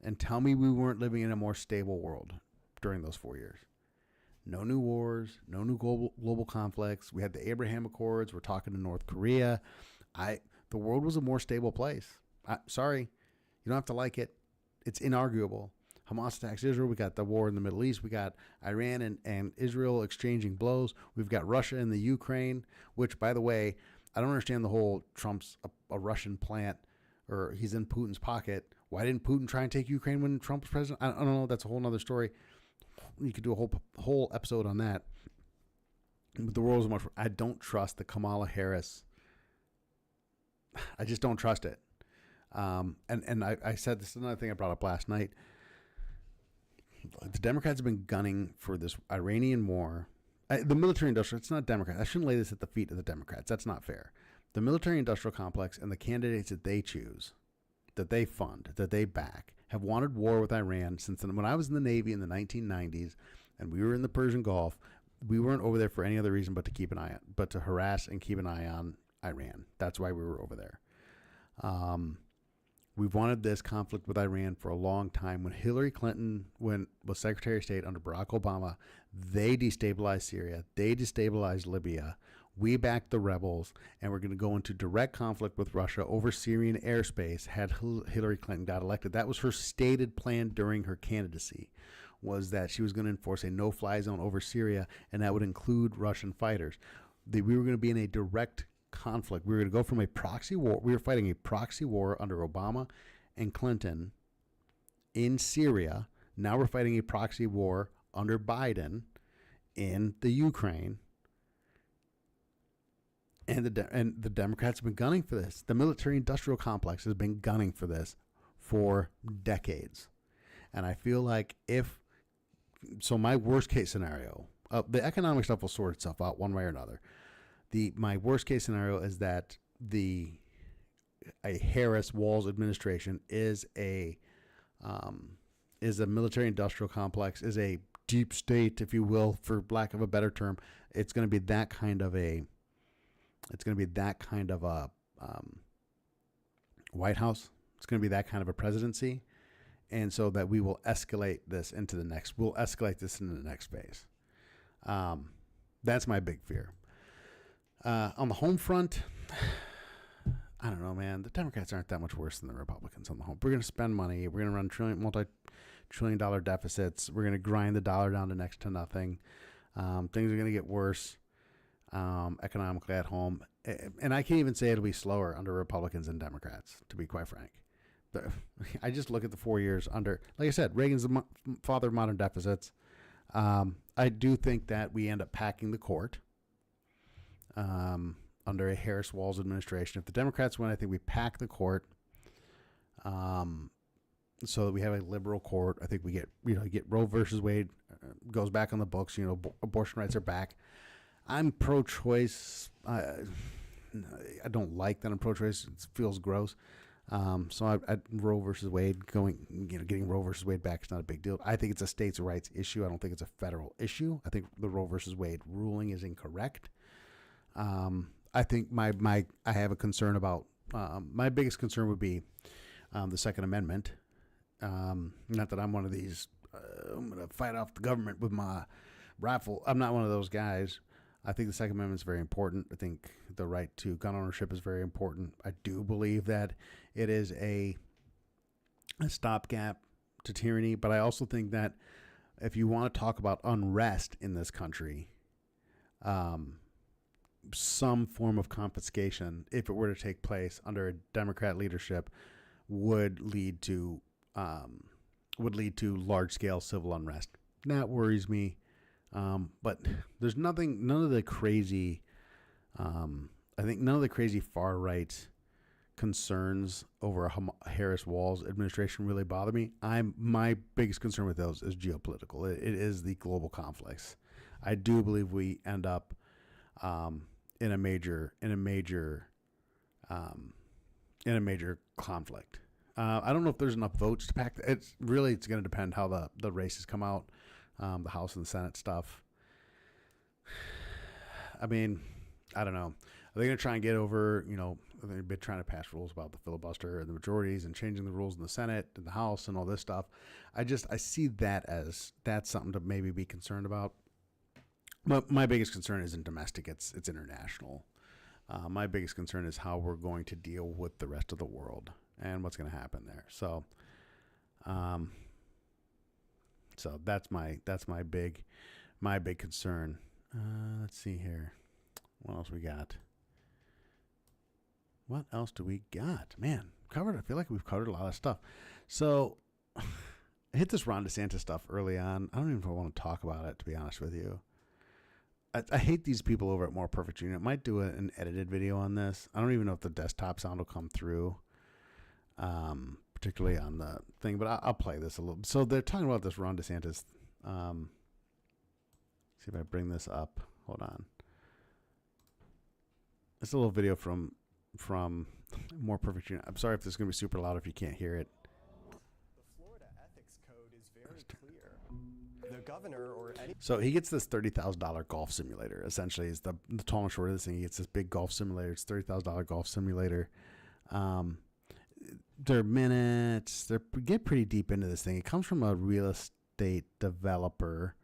Speaker 1: and tell me we weren't living in a more stable world during those 4 years. No new wars, no new global conflicts. We had the Abraham Accords. We're talking to North Korea. The world was a more stable place. Sorry, you don't have to like it. It's inarguable. Hamas attacks Israel. We got the war in the Middle East. We got Iran and Israel exchanging blows. We've got Russia and the Ukraine, which, by the way, I don't understand the whole Trump's a Russian plant, or he's in Putin's pocket. Why didn't Putin try and take Ukraine when Trump was president? I don't know. That's a whole other story. You could do a whole episode on that. But the world is much. I don't trust the Kamala Harris. I just don't trust it. And I said this is another thing I brought up last night. The Democrats have been gunning for this Iranian war The military industrial, it's not Democrats. I shouldn't lay this at the feet of the Democrats. That's not fair. The military industrial complex and the candidates that they choose, that they fund, that they back, have wanted war with Iran since when I was in the Navy in the 1990s and we were in the Persian Gulf. We weren't over there for any other reason but to keep an eye on, but to harass and keep an eye on Iran. That's why we were over there. We've wanted this conflict with Iran for a long time. When Hillary Clinton was Secretary of State under Barack Obama, they destabilized Syria. They destabilized Libya. We backed the rebels, and we're going to go into direct conflict with Russia over Syrian airspace had Hillary Clinton got elected. That was her stated plan during her candidacy, was that she was going to enforce a no-fly zone over Syria, and that would include Russian fighters. We were going to be in a direct conflict. We were going to go from a proxy war. We were fighting a proxy war under Obama and Clinton in Syria. Now we're fighting a proxy war under Biden in the Ukraine. And the Democrats have been gunning for this. The military-industrial complex has been gunning for this for decades. And I feel like my worst-case scenario, the economic stuff will sort itself out one way or another. My worst case scenario is that a Harris-Walz administration is a military industrial complex, is a deep state, if you will, for lack of a better term. It's going to be that kind of a White House. It's going to be that kind of a presidency, and so that we will escalate this into the next. We'll escalate this into the next phase. That's my big fear. On the home front, I don't know, man. The Democrats aren't that much worse than the Republicans on the home. We're going to spend money. We're going to run multi-trillion-dollar deficits. We're going to grind the dollar down to next to nothing. Things are going to get worse economically at home. And I can't even say it'll be slower under Republicans and Democrats, to be quite frank. I just look at the 4 years under, like I said, Reagan's the father of modern deficits. I do think that we end up packing the court. Under a Harris-Walz administration. If the Democrats win, I think we pack the court so that we have a liberal court. I think we get Roe versus Wade goes back on the books. Abortion rights are back. I'm pro-choice. I don't like that I'm pro-choice. It feels gross. So Roe versus Wade getting Roe versus Wade back is not a big deal. I think it's a states' rights issue. I don't think it's a federal issue. I think the Roe versus Wade ruling is incorrect. I think I have a concern about, my biggest concern would be the Second Amendment. Not that I'm one of these, I'm going to fight off the government with my rifle. I'm not one of those guys. I think the Second Amendment is very important. I think the right to gun ownership is very important. I do believe that it is a stopgap to tyranny, but I also think that if you want to talk about unrest in this country, some form of confiscation, if it were to take place under a Democrat leadership, would lead to large scale civil unrest. That worries me. But there's none of the crazy, I think none of the crazy far right concerns over a Harris-Walz administration really bother me. My biggest concern with those is geopolitical. It is the global conflicts. I do believe we end up in a major conflict. I don't know if there's enough votes to pack. It's going to depend how the races come out, the House and the Senate stuff. I mean, I don't know. Are they going to try and get over, they've been trying to pass rules about the filibuster and the majorities and changing the rules in the Senate and the House and all this stuff. I see that as that's something to maybe be concerned about. But my biggest concern isn't domestic, it's international. My biggest concern is how we're going to deal with the rest of the world and what's going to happen there. So that's my big concern. Let's see here. What else we got? What else do we got? Man, I feel like we've covered a lot of stuff. So I hit this Ron DeSantis stuff early on. I don't even know if I want to talk about it, to be honest with you. I hate these people over at More Perfect Union. I might do an edited video on this. I don't even know if the desktop sound will come through, particularly on the thing, but I'll play this a little. So they're talking about this Ron DeSantis See if I bring this up. Hold on. It's a little video from More Perfect Union. I'm sorry if this is going to be super loud if you can't hear it.
Speaker 2: The Florida ethics code is very clear. The governor or any...
Speaker 1: So he gets this $30,000 golf simulator. Essentially, is the tall and short of this thing. He gets this big golf simulator. It's $30,000 golf simulator. Their minutes. They get pretty deep into this thing. It comes from a real estate developer,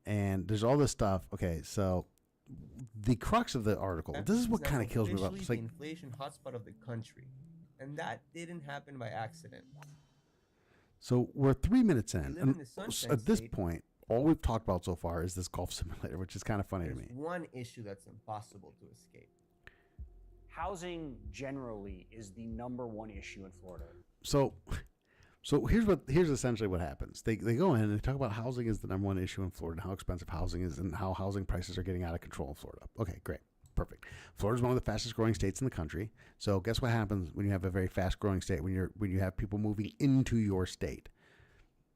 Speaker 1: and there's all this stuff. Okay, so the crux of the article. This is what kind of kills me about
Speaker 3: it's like the inflation hotspot of the country, and that didn't happen by accident.
Speaker 1: So we're 3 minutes in,
Speaker 3: in
Speaker 1: and at this point, all we've talked about so far is this golf simulator, which is kind of funny to me.
Speaker 3: One issue that's impossible to escape.
Speaker 4: Housing generally is the number one issue in Florida.
Speaker 1: So here's essentially what happens. They go in and they talk about housing is the number one issue in Florida, and how expensive housing is, and how housing prices are getting out of control in Florida. Okay, great. Perfect. Florida is one of the fastest growing states in the country. So guess what happens when you have a very fast growing state? When you have people moving into your state,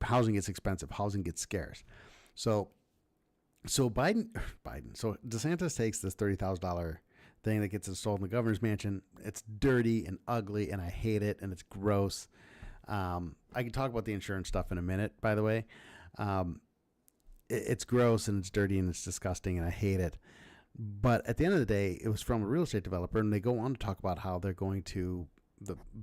Speaker 1: housing gets expensive. Housing gets scarce. So DeSantis takes this $30,000 thing that gets installed in the governor's mansion. It's dirty and ugly, and I hate it, and it's gross. I can talk about the insurance stuff in a minute, by the way. It's gross and it's dirty and it's disgusting, and I hate it. But at the end of the day, it was from a real estate developer, and they go on to talk about how they're going to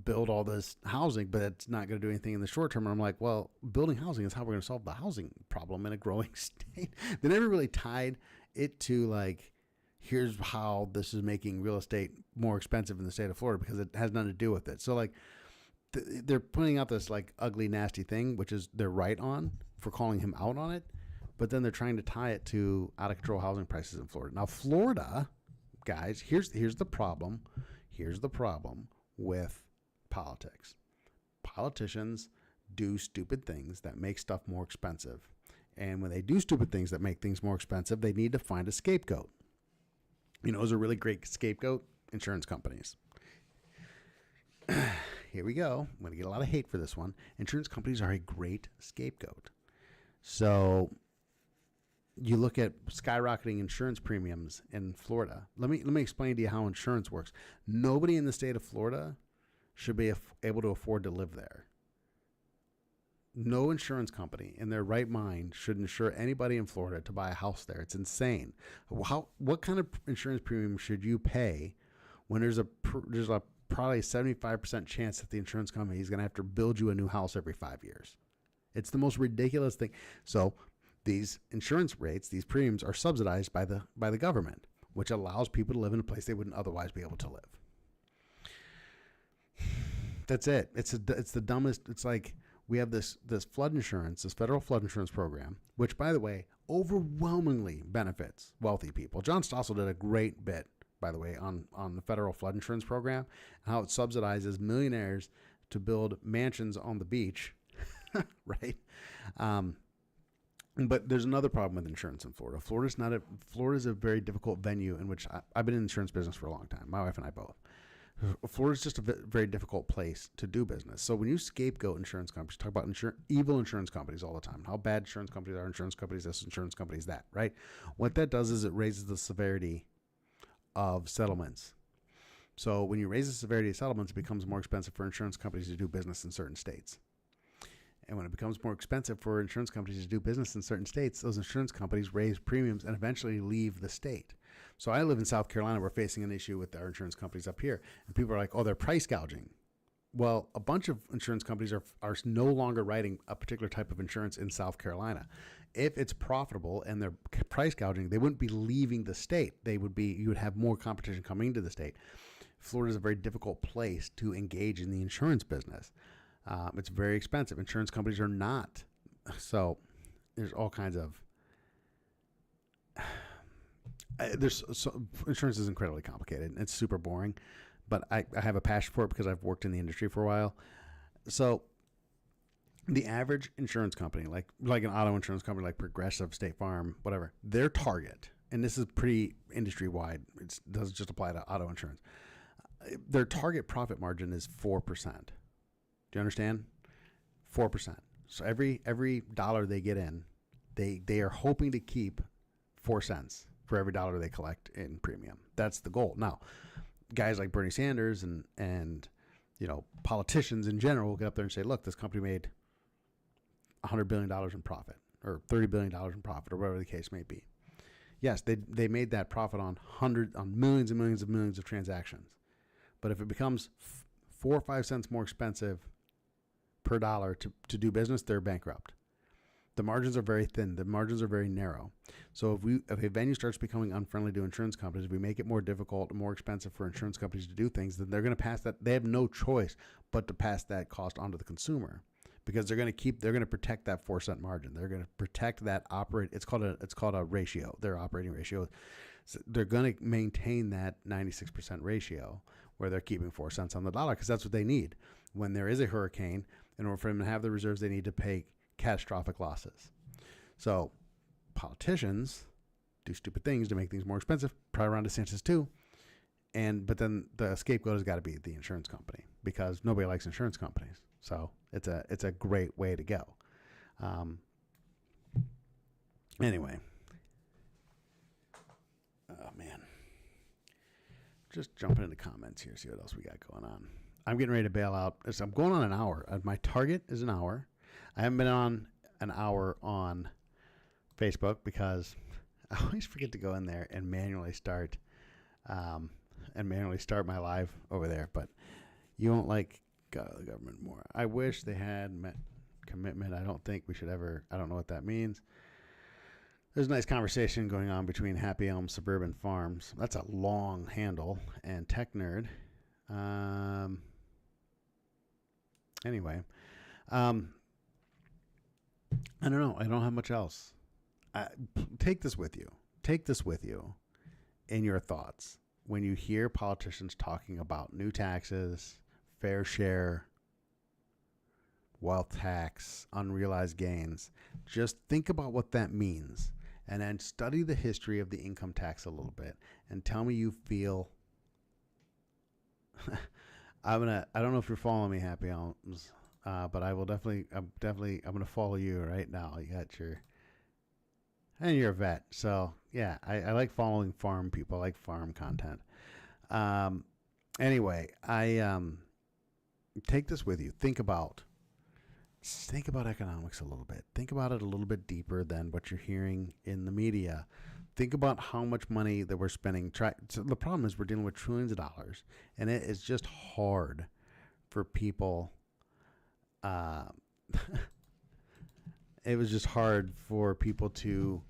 Speaker 1: build all this housing, but it's not going to do anything in the short term. And I'm like, well, building housing is how we're going to solve the housing problem in a growing state. They never really tied it to like, here's how this is making real estate more expensive in the state of Florida, because it has nothing to do with it. So like, they're putting out this like ugly, nasty thing, which is they're right on for calling him out on it. But then they're trying to tie it to out of control housing prices in Florida. Now, Florida, guys, here's the problem. Here's the problem with politics. Politicians do stupid things that make stuff more expensive. And when they do stupid things that make things more expensive, they need to find a scapegoat. You know, those are really great scapegoat insurance companies. Here we go. I'm going to get a lot of hate for this one. Insurance companies are a great scapegoat. So you look at skyrocketing insurance premiums in Florida. Let me explain to you how insurance works. Nobody in the state of Florida should be able to afford to live there. No insurance company in their right mind should insure anybody in Florida to buy a house there. It's insane. What kind of insurance premium should you pay when there's a probably 75% chance that the insurance company is going to have to build you a new house every 5 years? It's the most ridiculous thing. So these insurance rates, these premiums, are subsidized by the government, which allows people to live in a place they wouldn't otherwise be able to live. That's it. It's the dumbest. It's like we have this flood insurance, this federal flood insurance program, which, by the way, overwhelmingly benefits wealthy people. John Stossel did a great bit, by the way, on the federal flood insurance program and how it subsidizes millionaires to build mansions on the beach, right? But there's another problem with insurance in Florida. Florida's a very difficult venue in which I've been in the insurance business for a long time. My wife and I both. Florida's just a very difficult place to do business. So when you scapegoat insurance companies, talk about evil insurance companies all the time, how bad insurance companies are, insurance companies this, insurance companies that, right? What that does is it raises the severity of settlements. So when you raise the severity of settlements, it becomes more expensive for insurance companies to do business in certain states. And when it becomes more expensive for insurance companies to do business in certain states, those insurance companies raise premiums and eventually leave the state. So I live in South Carolina. We're facing an issue with our insurance companies up here. And people are like, oh, they're price gouging. Well, a bunch of insurance companies are no longer writing a particular type of insurance in South Carolina. If it's profitable and they're price gouging, they wouldn't be leaving the state. You would have more competition coming into the state. Florida is a very difficult place to engage in the insurance business. It's very expensive. Insurance companies are not. So there's all kinds of. Insurance is incredibly complicated. And it's super boring, but I have a passion for it because I've worked in the industry for a while. So the average insurance company, like an auto insurance company, like Progressive, State Farm, whatever, their target, and this is pretty industry wide. It doesn't just apply to auto insurance. Their target profit margin is 4%. Do you understand? 4%. So every dollar they get in, they are hoping to keep 4 cents for every dollar they collect in premium. That's the goal. Now, guys like Bernie Sanders and politicians in general will get up there and say, look, this company made $100 billion in profit or $30 billion in profit or whatever the case may be. Yes, they made that profit on millions and millions of transactions. But if it becomes 4 or 5 cents more expensive per dollar to do business, they're bankrupt. The margins are very thin. The margins are very narrow. So if a venue starts becoming unfriendly to insurance companies, we make it more difficult and more expensive for insurance companies to do things, then they're going to pass that. They have no choice but to pass that cost onto the consumer, because they're going to protect that 4 cent margin. They're going to protect that it's called a ratio, their operating ratio. So they're going to maintain that 96% ratio where they're keeping 4 cents on the dollar, because that's what they need when there is a hurricane. In order for them to have the reserves, they need to pay catastrophic losses. So politicians do stupid things to make things more expensive. Probably Ron DeSantis too. But then the scapegoat has got to be the insurance company, because nobody likes insurance companies. So it's a great way to go. Anyway. Oh man. Just jumping into comments here, see what else we got going on. I'm getting ready to bail out. I'm going on an hour. My target is an hour. I haven't been on an hour on Facebook because I always forget to go in there and manually start my live over there. But you won't like the government more. I wish they had met commitment. I don't think we should ever. I don't know what that means. There's a nice conversation going on between Happy Elm Suburban Farms. That's a long handle. And Tech Nerd. Anyway. I don't know. I don't have much else. Take this with you. Take this with you in your thoughts. When you hear politicians talking about new taxes, fair share, wealth tax, unrealized gains, just think about what that means. And then study the history of the income tax a little bit and tell me you feel. I don't know if you're following me, Happy Elms, but I will definitely. I'm going to follow you right now. And you're a vet, so yeah, I like following farm people. I like farm content. Anyway, I take this with you. Think about economics a little bit. Think about it a little bit deeper than what you're hearing in the media. Think about how much money that we're spending. So the problem is we're dealing with trillions of dollars, and it is just hard for people. It was just hard for people to,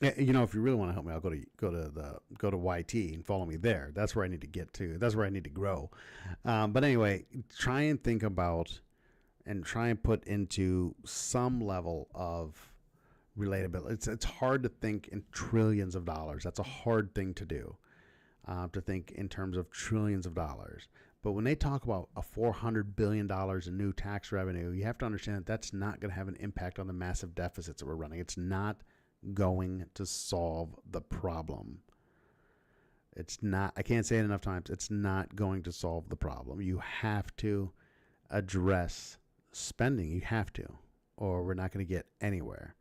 Speaker 1: if you really want to help me, I'll go to YT and follow me there. That's where I need to get to. That's where I need to grow. But anyway, try and think about and try and put into some level of relatability. It's hard to think in trillions of dollars. That's a hard thing to do, to think in terms of trillions of dollars. But when they talk about a $400 billion in new tax revenue, you have to understand that that's not going to have an impact on the massive deficits that we're running. It's not going to solve the problem. It's not. I can't say it enough times. It's not going to solve the problem. You have to address spending. You have to, or we're not going to get anywhere.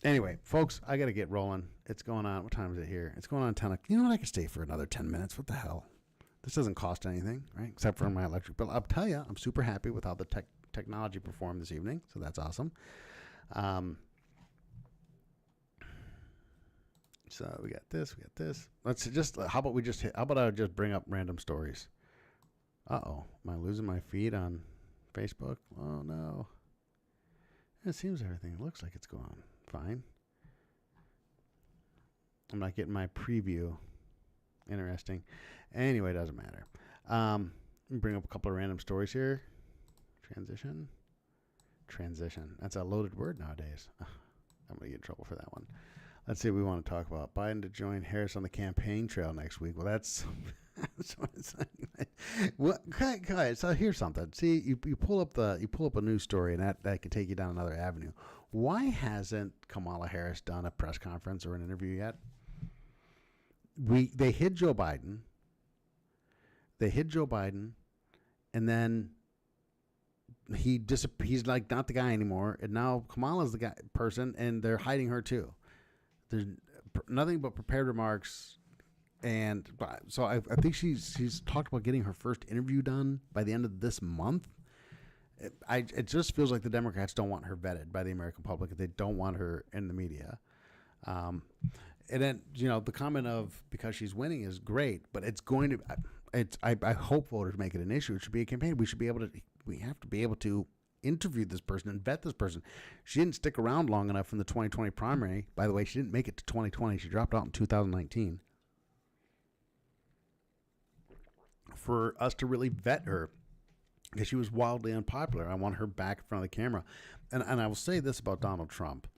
Speaker 1: Anyway, folks, I got to get rolling. It's going on. What time is it here? It's going on 10. You know what? I can stay for another 10 minutes. What the hell? This doesn't cost anything, right? Except for my electric bill. I'll tell you, I'm super happy with how the technology performed this evening. So that's awesome. So we got this. Let's just, how about I just bring up random stories? Uh-oh. Am I losing my feed on Facebook? Oh, no. It seems everything looks like it's going fine. I'm not getting my preview. Interesting. Anyway, it doesn't matter. Let me bring up a couple of random stories here. Transition. That's a loaded word nowadays. I'm going to get in trouble for that one. Let's see what we want to talk about. Biden to join Harris on the campaign trail next week. Well, that's what. Okay, so here's something. See, you pull up a news story, and that can take you down another avenue. Why hasn't Kamala Harris done a press conference or an interview yet? They hid Joe Biden. And then he's like not the guy anymore, and now Kamala's the person, and they're hiding her too. There's nothing but prepared remarks, and so I think she's talked about getting her first interview done by the end of this month. It just feels like the Democrats don't want her vetted by the American public. They don't want her in the media. And then, the comment of because she's winning is great, but it's going to, I hope voters make it an issue. It should be a campaign. We have to be able to interview this person and vet this person. She didn't stick around long enough in the 2020 primary. By the way, she didn't make it to 2020. She dropped out in 2019 for us to really vet her. Because she was wildly unpopular. I want her back in front of the camera. And I will say this about Donald Trump.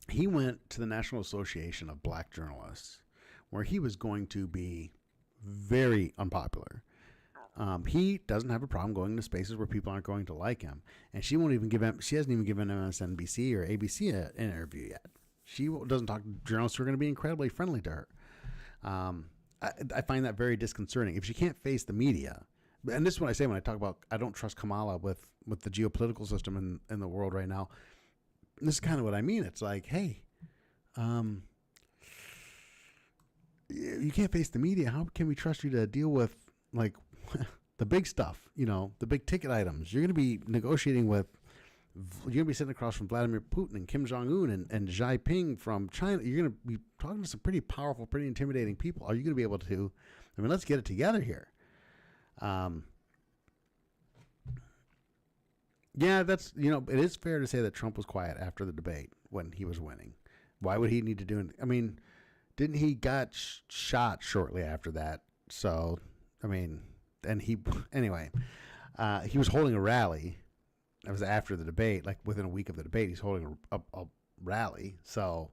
Speaker 1: He went to the National Association of Black Journalists, where he was going to be very unpopular. He doesn't have a problem going to spaces where people aren't going to like him. And she hasn't even given MSNBC or ABC an interview yet. She doesn't talk to journalists who are going to be incredibly friendly to her. I find that very disconcerting. If she can't face the media, and this is what I say when I talk about I don't trust Kamala with the geopolitical system in the world right now. This is kind of what I mean. It's like, hey, you can't face the media. How can we trust you to deal with like the big stuff? The big ticket items. You're going to be negotiating with. You're going to be sitting across from Vladimir Putin and Kim Jong-un and Xi Jinping from China. You're going to be talking to some pretty powerful, pretty intimidating people. Are you going to be able to? Let's get it together here. Yeah, that's, it is fair to say that Trump was quiet after the debate when he was winning. Why would he need to do it? Didn't he got shot shortly after that? So, he was holding a rally. That was after the debate, like within a week of the debate, he's holding a rally. So,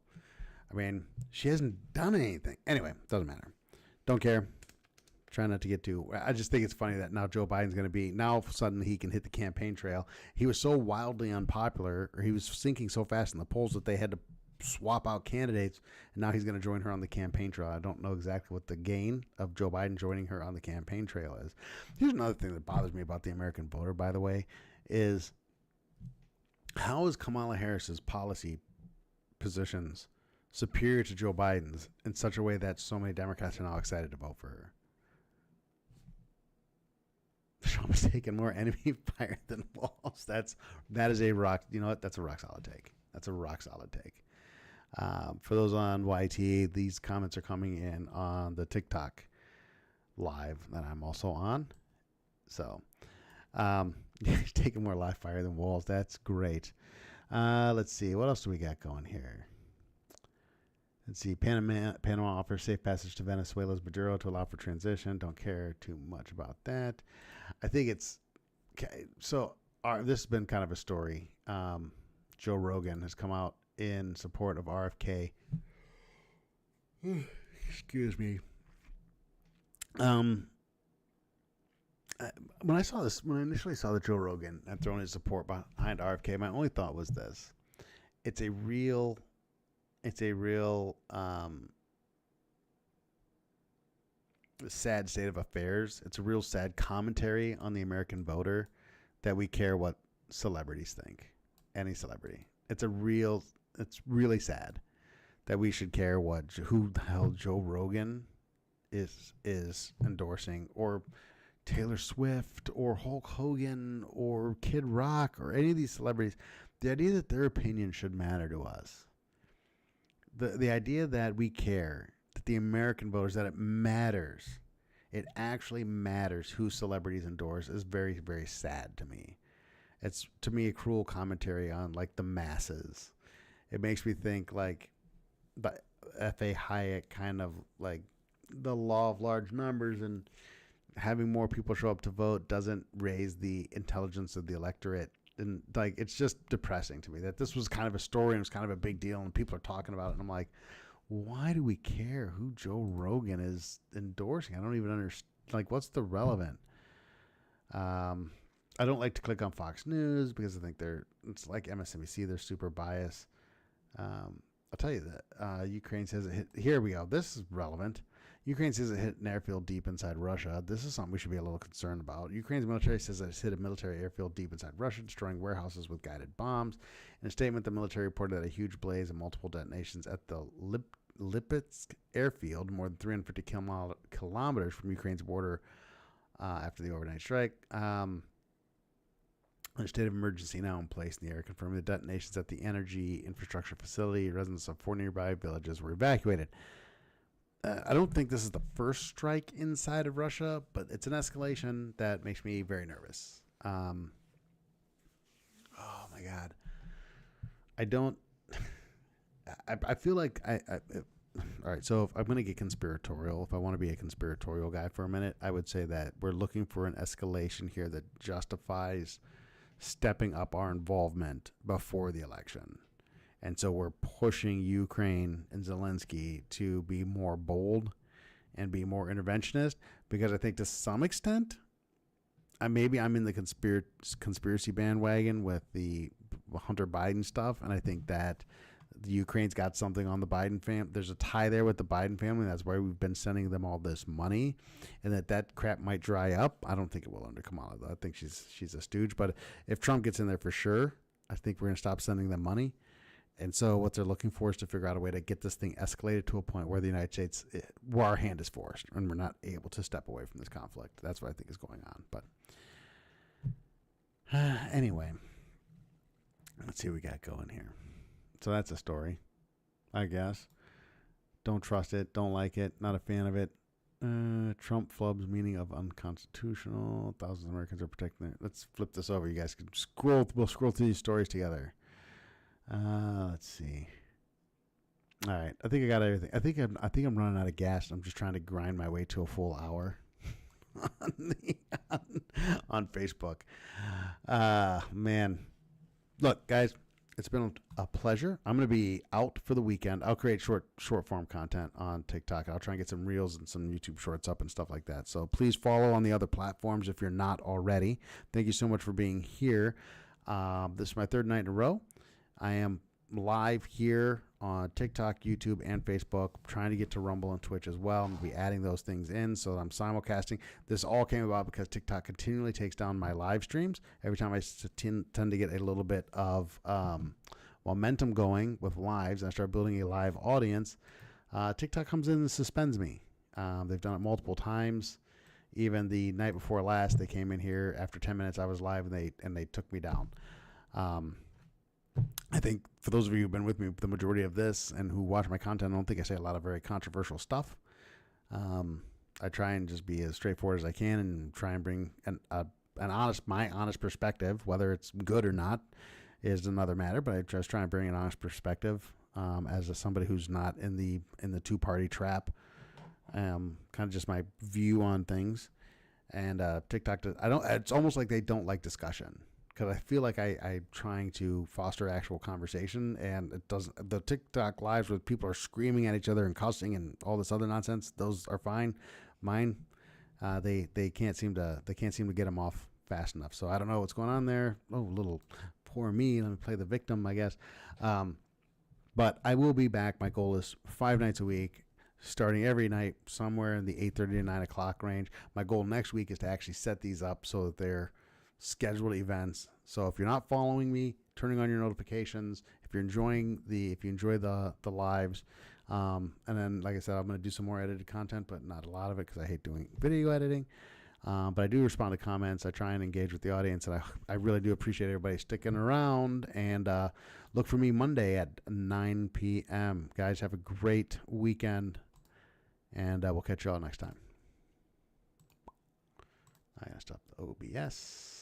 Speaker 1: she hasn't done anything. Anyway, doesn't matter. Don't care. Try not to get too. I just think it's funny that now Joe Biden's going to be. Now, all of a sudden, he can hit the campaign trail. He was so wildly unpopular, or he was sinking so fast in the polls that they had to swap out candidates, and now he's going to join her on the campaign trail. I don't know exactly what the gain of Joe Biden joining her on the campaign trail is. Here's another thing that bothers me about the American voter, by the way, is how is Kamala Harris's policy positions superior to Joe Biden's in such a way that so many Democrats are now excited to vote for her? Trump's taking more enemy fire than walls. That is a rock. You know what? That's a rock solid take. That's a rock solid take. For those on YT, these comments are coming in on the TikTok live that I'm also on. So, taking more live fire than walls. That's great. Let's see. What else do we got going here? Let's see. Panama offers safe passage to Venezuela's Maduro to allow for transition. Don't care too much about that. I think it's okay. So this has been kind of a story. Joe Rogan has come out in support of RFK. Excuse me. When I initially saw that Joe Rogan had thrown his support behind RFK, my only thought was this: it's a real sad state of affairs. It's a real sad commentary on the American voter that we care what celebrities think. Any celebrity. It's really sad that we should care who the hell Joe Rogan is endorsing, or Taylor Swift, or Hulk Hogan, or Kid Rock, or any of these celebrities. The idea that their opinion should matter to us. The idea that we care, that the American voters, that it matters, it actually matters who celebrities endorse, is very, very sad to me. It's, to me, a cruel commentary on, like, the masses. It makes me think, like, the F.A. Hayek kind of, like, the law of large numbers, and having more people show up to vote doesn't raise the intelligence of the electorate. And, like, it's just depressing to me that this was kind of a story and it was kind of a big deal and people are talking about it. And I'm like, why do we care who Joe Rogan is endorsing? I don't even understand. Like, what's the relevant? I don't like to click on Fox News because I think it's like MSNBC. They're super biased. I'll tell you that Ukraine says, here we go. This is relevant. Ukraine says it hit an airfield deep inside Russia. This is something we should be a little concerned about. Ukraine's military says that it's hit a military airfield deep inside Russia, destroying warehouses with guided bombs. In a statement, the military reported that a huge blaze and multiple detonations at the Lipetsk airfield, more than 350 kilometers from Ukraine's border after the overnight strike. A state of emergency now in place in the area, confirming the detonations at the energy infrastructure facility. Residents of 4 nearby villages were evacuated. I don't think this is the first strike inside of Russia, but it's an escalation that makes me very nervous. Oh my God. I don't. I feel like all right, so if I'm going to get conspiratorial, if I want to be a conspiratorial guy for a minute, I would say that we're looking for an escalation here that justifies stepping up our involvement before the election. And so we're pushing Ukraine and Zelensky to be more bold and be more interventionist, because I think to some extent, maybe I'm in the conspiracy bandwagon with the Hunter Biden stuff, and I think that the Ukraine's got something on the Biden family. There's a tie there with the Biden family. That's why we've been sending them all this money, and that crap might dry up. I don't think it will under Kamala, though. I think she's a stooge. But if Trump gets in there for sure, I think we're going to stop sending them money. And so what they're looking for is to figure out a way to get this thing escalated to a point where the United States, where our hand is forced, and we're not able to step away from this conflict. That's what I think is going on. But anyway, let's see what we got going here. So that's a story, I guess. Don't trust it. Don't like it. Not a fan of it. Trump flubs meaning of unconstitutional. Thousands of Americans are protecting it. Let's flip this over. You guys can scroll. We'll scroll through these stories together. Let's see. All right. I think I got everything. I think I'm running out of gas. I'm just trying to grind my way to a full hour on Facebook. Man. Look, guys. It's been a pleasure. I'm going to be out for the weekend. I'll create short form content on TikTok. I'll try and get some reels and some YouTube shorts up and stuff like that. So please follow on the other platforms if you're not already. Thank you so much for being here. This is my third night in a row. I am live here on TikTok, YouTube, and Facebook. I'm trying to get to Rumble and Twitch as well. I'm going to be adding those things in so that I'm simulcasting. This all came about because TikTok continually takes down my live streams. Every time I tend to get a little bit of momentum going with lives and I start building a live audience, TikTok comes in and suspends me. They've done it multiple times. Even the night before last, they came in here after 10 minutes I was live and they took me down. I think for those of you who've been with me the majority of this and who watch my content, I don't think I say a lot of very controversial stuff. I try and just be as straightforward as I can and try and bring my honest perspective. Whether it's good or not is another matter, but I just try and bring an honest perspective as somebody who's not in the two-party trap. Kind of just my view on things. And TikTok, it's almost like they don't like discussion. Because I feel like I'm trying to foster actual conversation, and it doesn't. The TikTok lives where people are screaming at each other and cussing and all this other nonsense, those are fine. Mine, they can't seem to get them off fast enough. So I don't know what's going on there. Oh, little poor me. Let me play the victim, I guess. But I will be back. My goal is 5 nights a week, starting every night somewhere in the 8:30 to 9 o'clock range. My goal next week is to actually set these up so that they're scheduled events. So if you're not following me, turning on your notifications, if you enjoy the lives, and then like I said, I'm going to do some more edited content, but not a lot of it because I hate doing video editing. But I do respond to comments. I try and engage with the audience, and I really do appreciate everybody sticking around. And look for me Monday at 9 p.m. Guys, have a great weekend, and we'll catch you all next time. I gotta stop the OBS.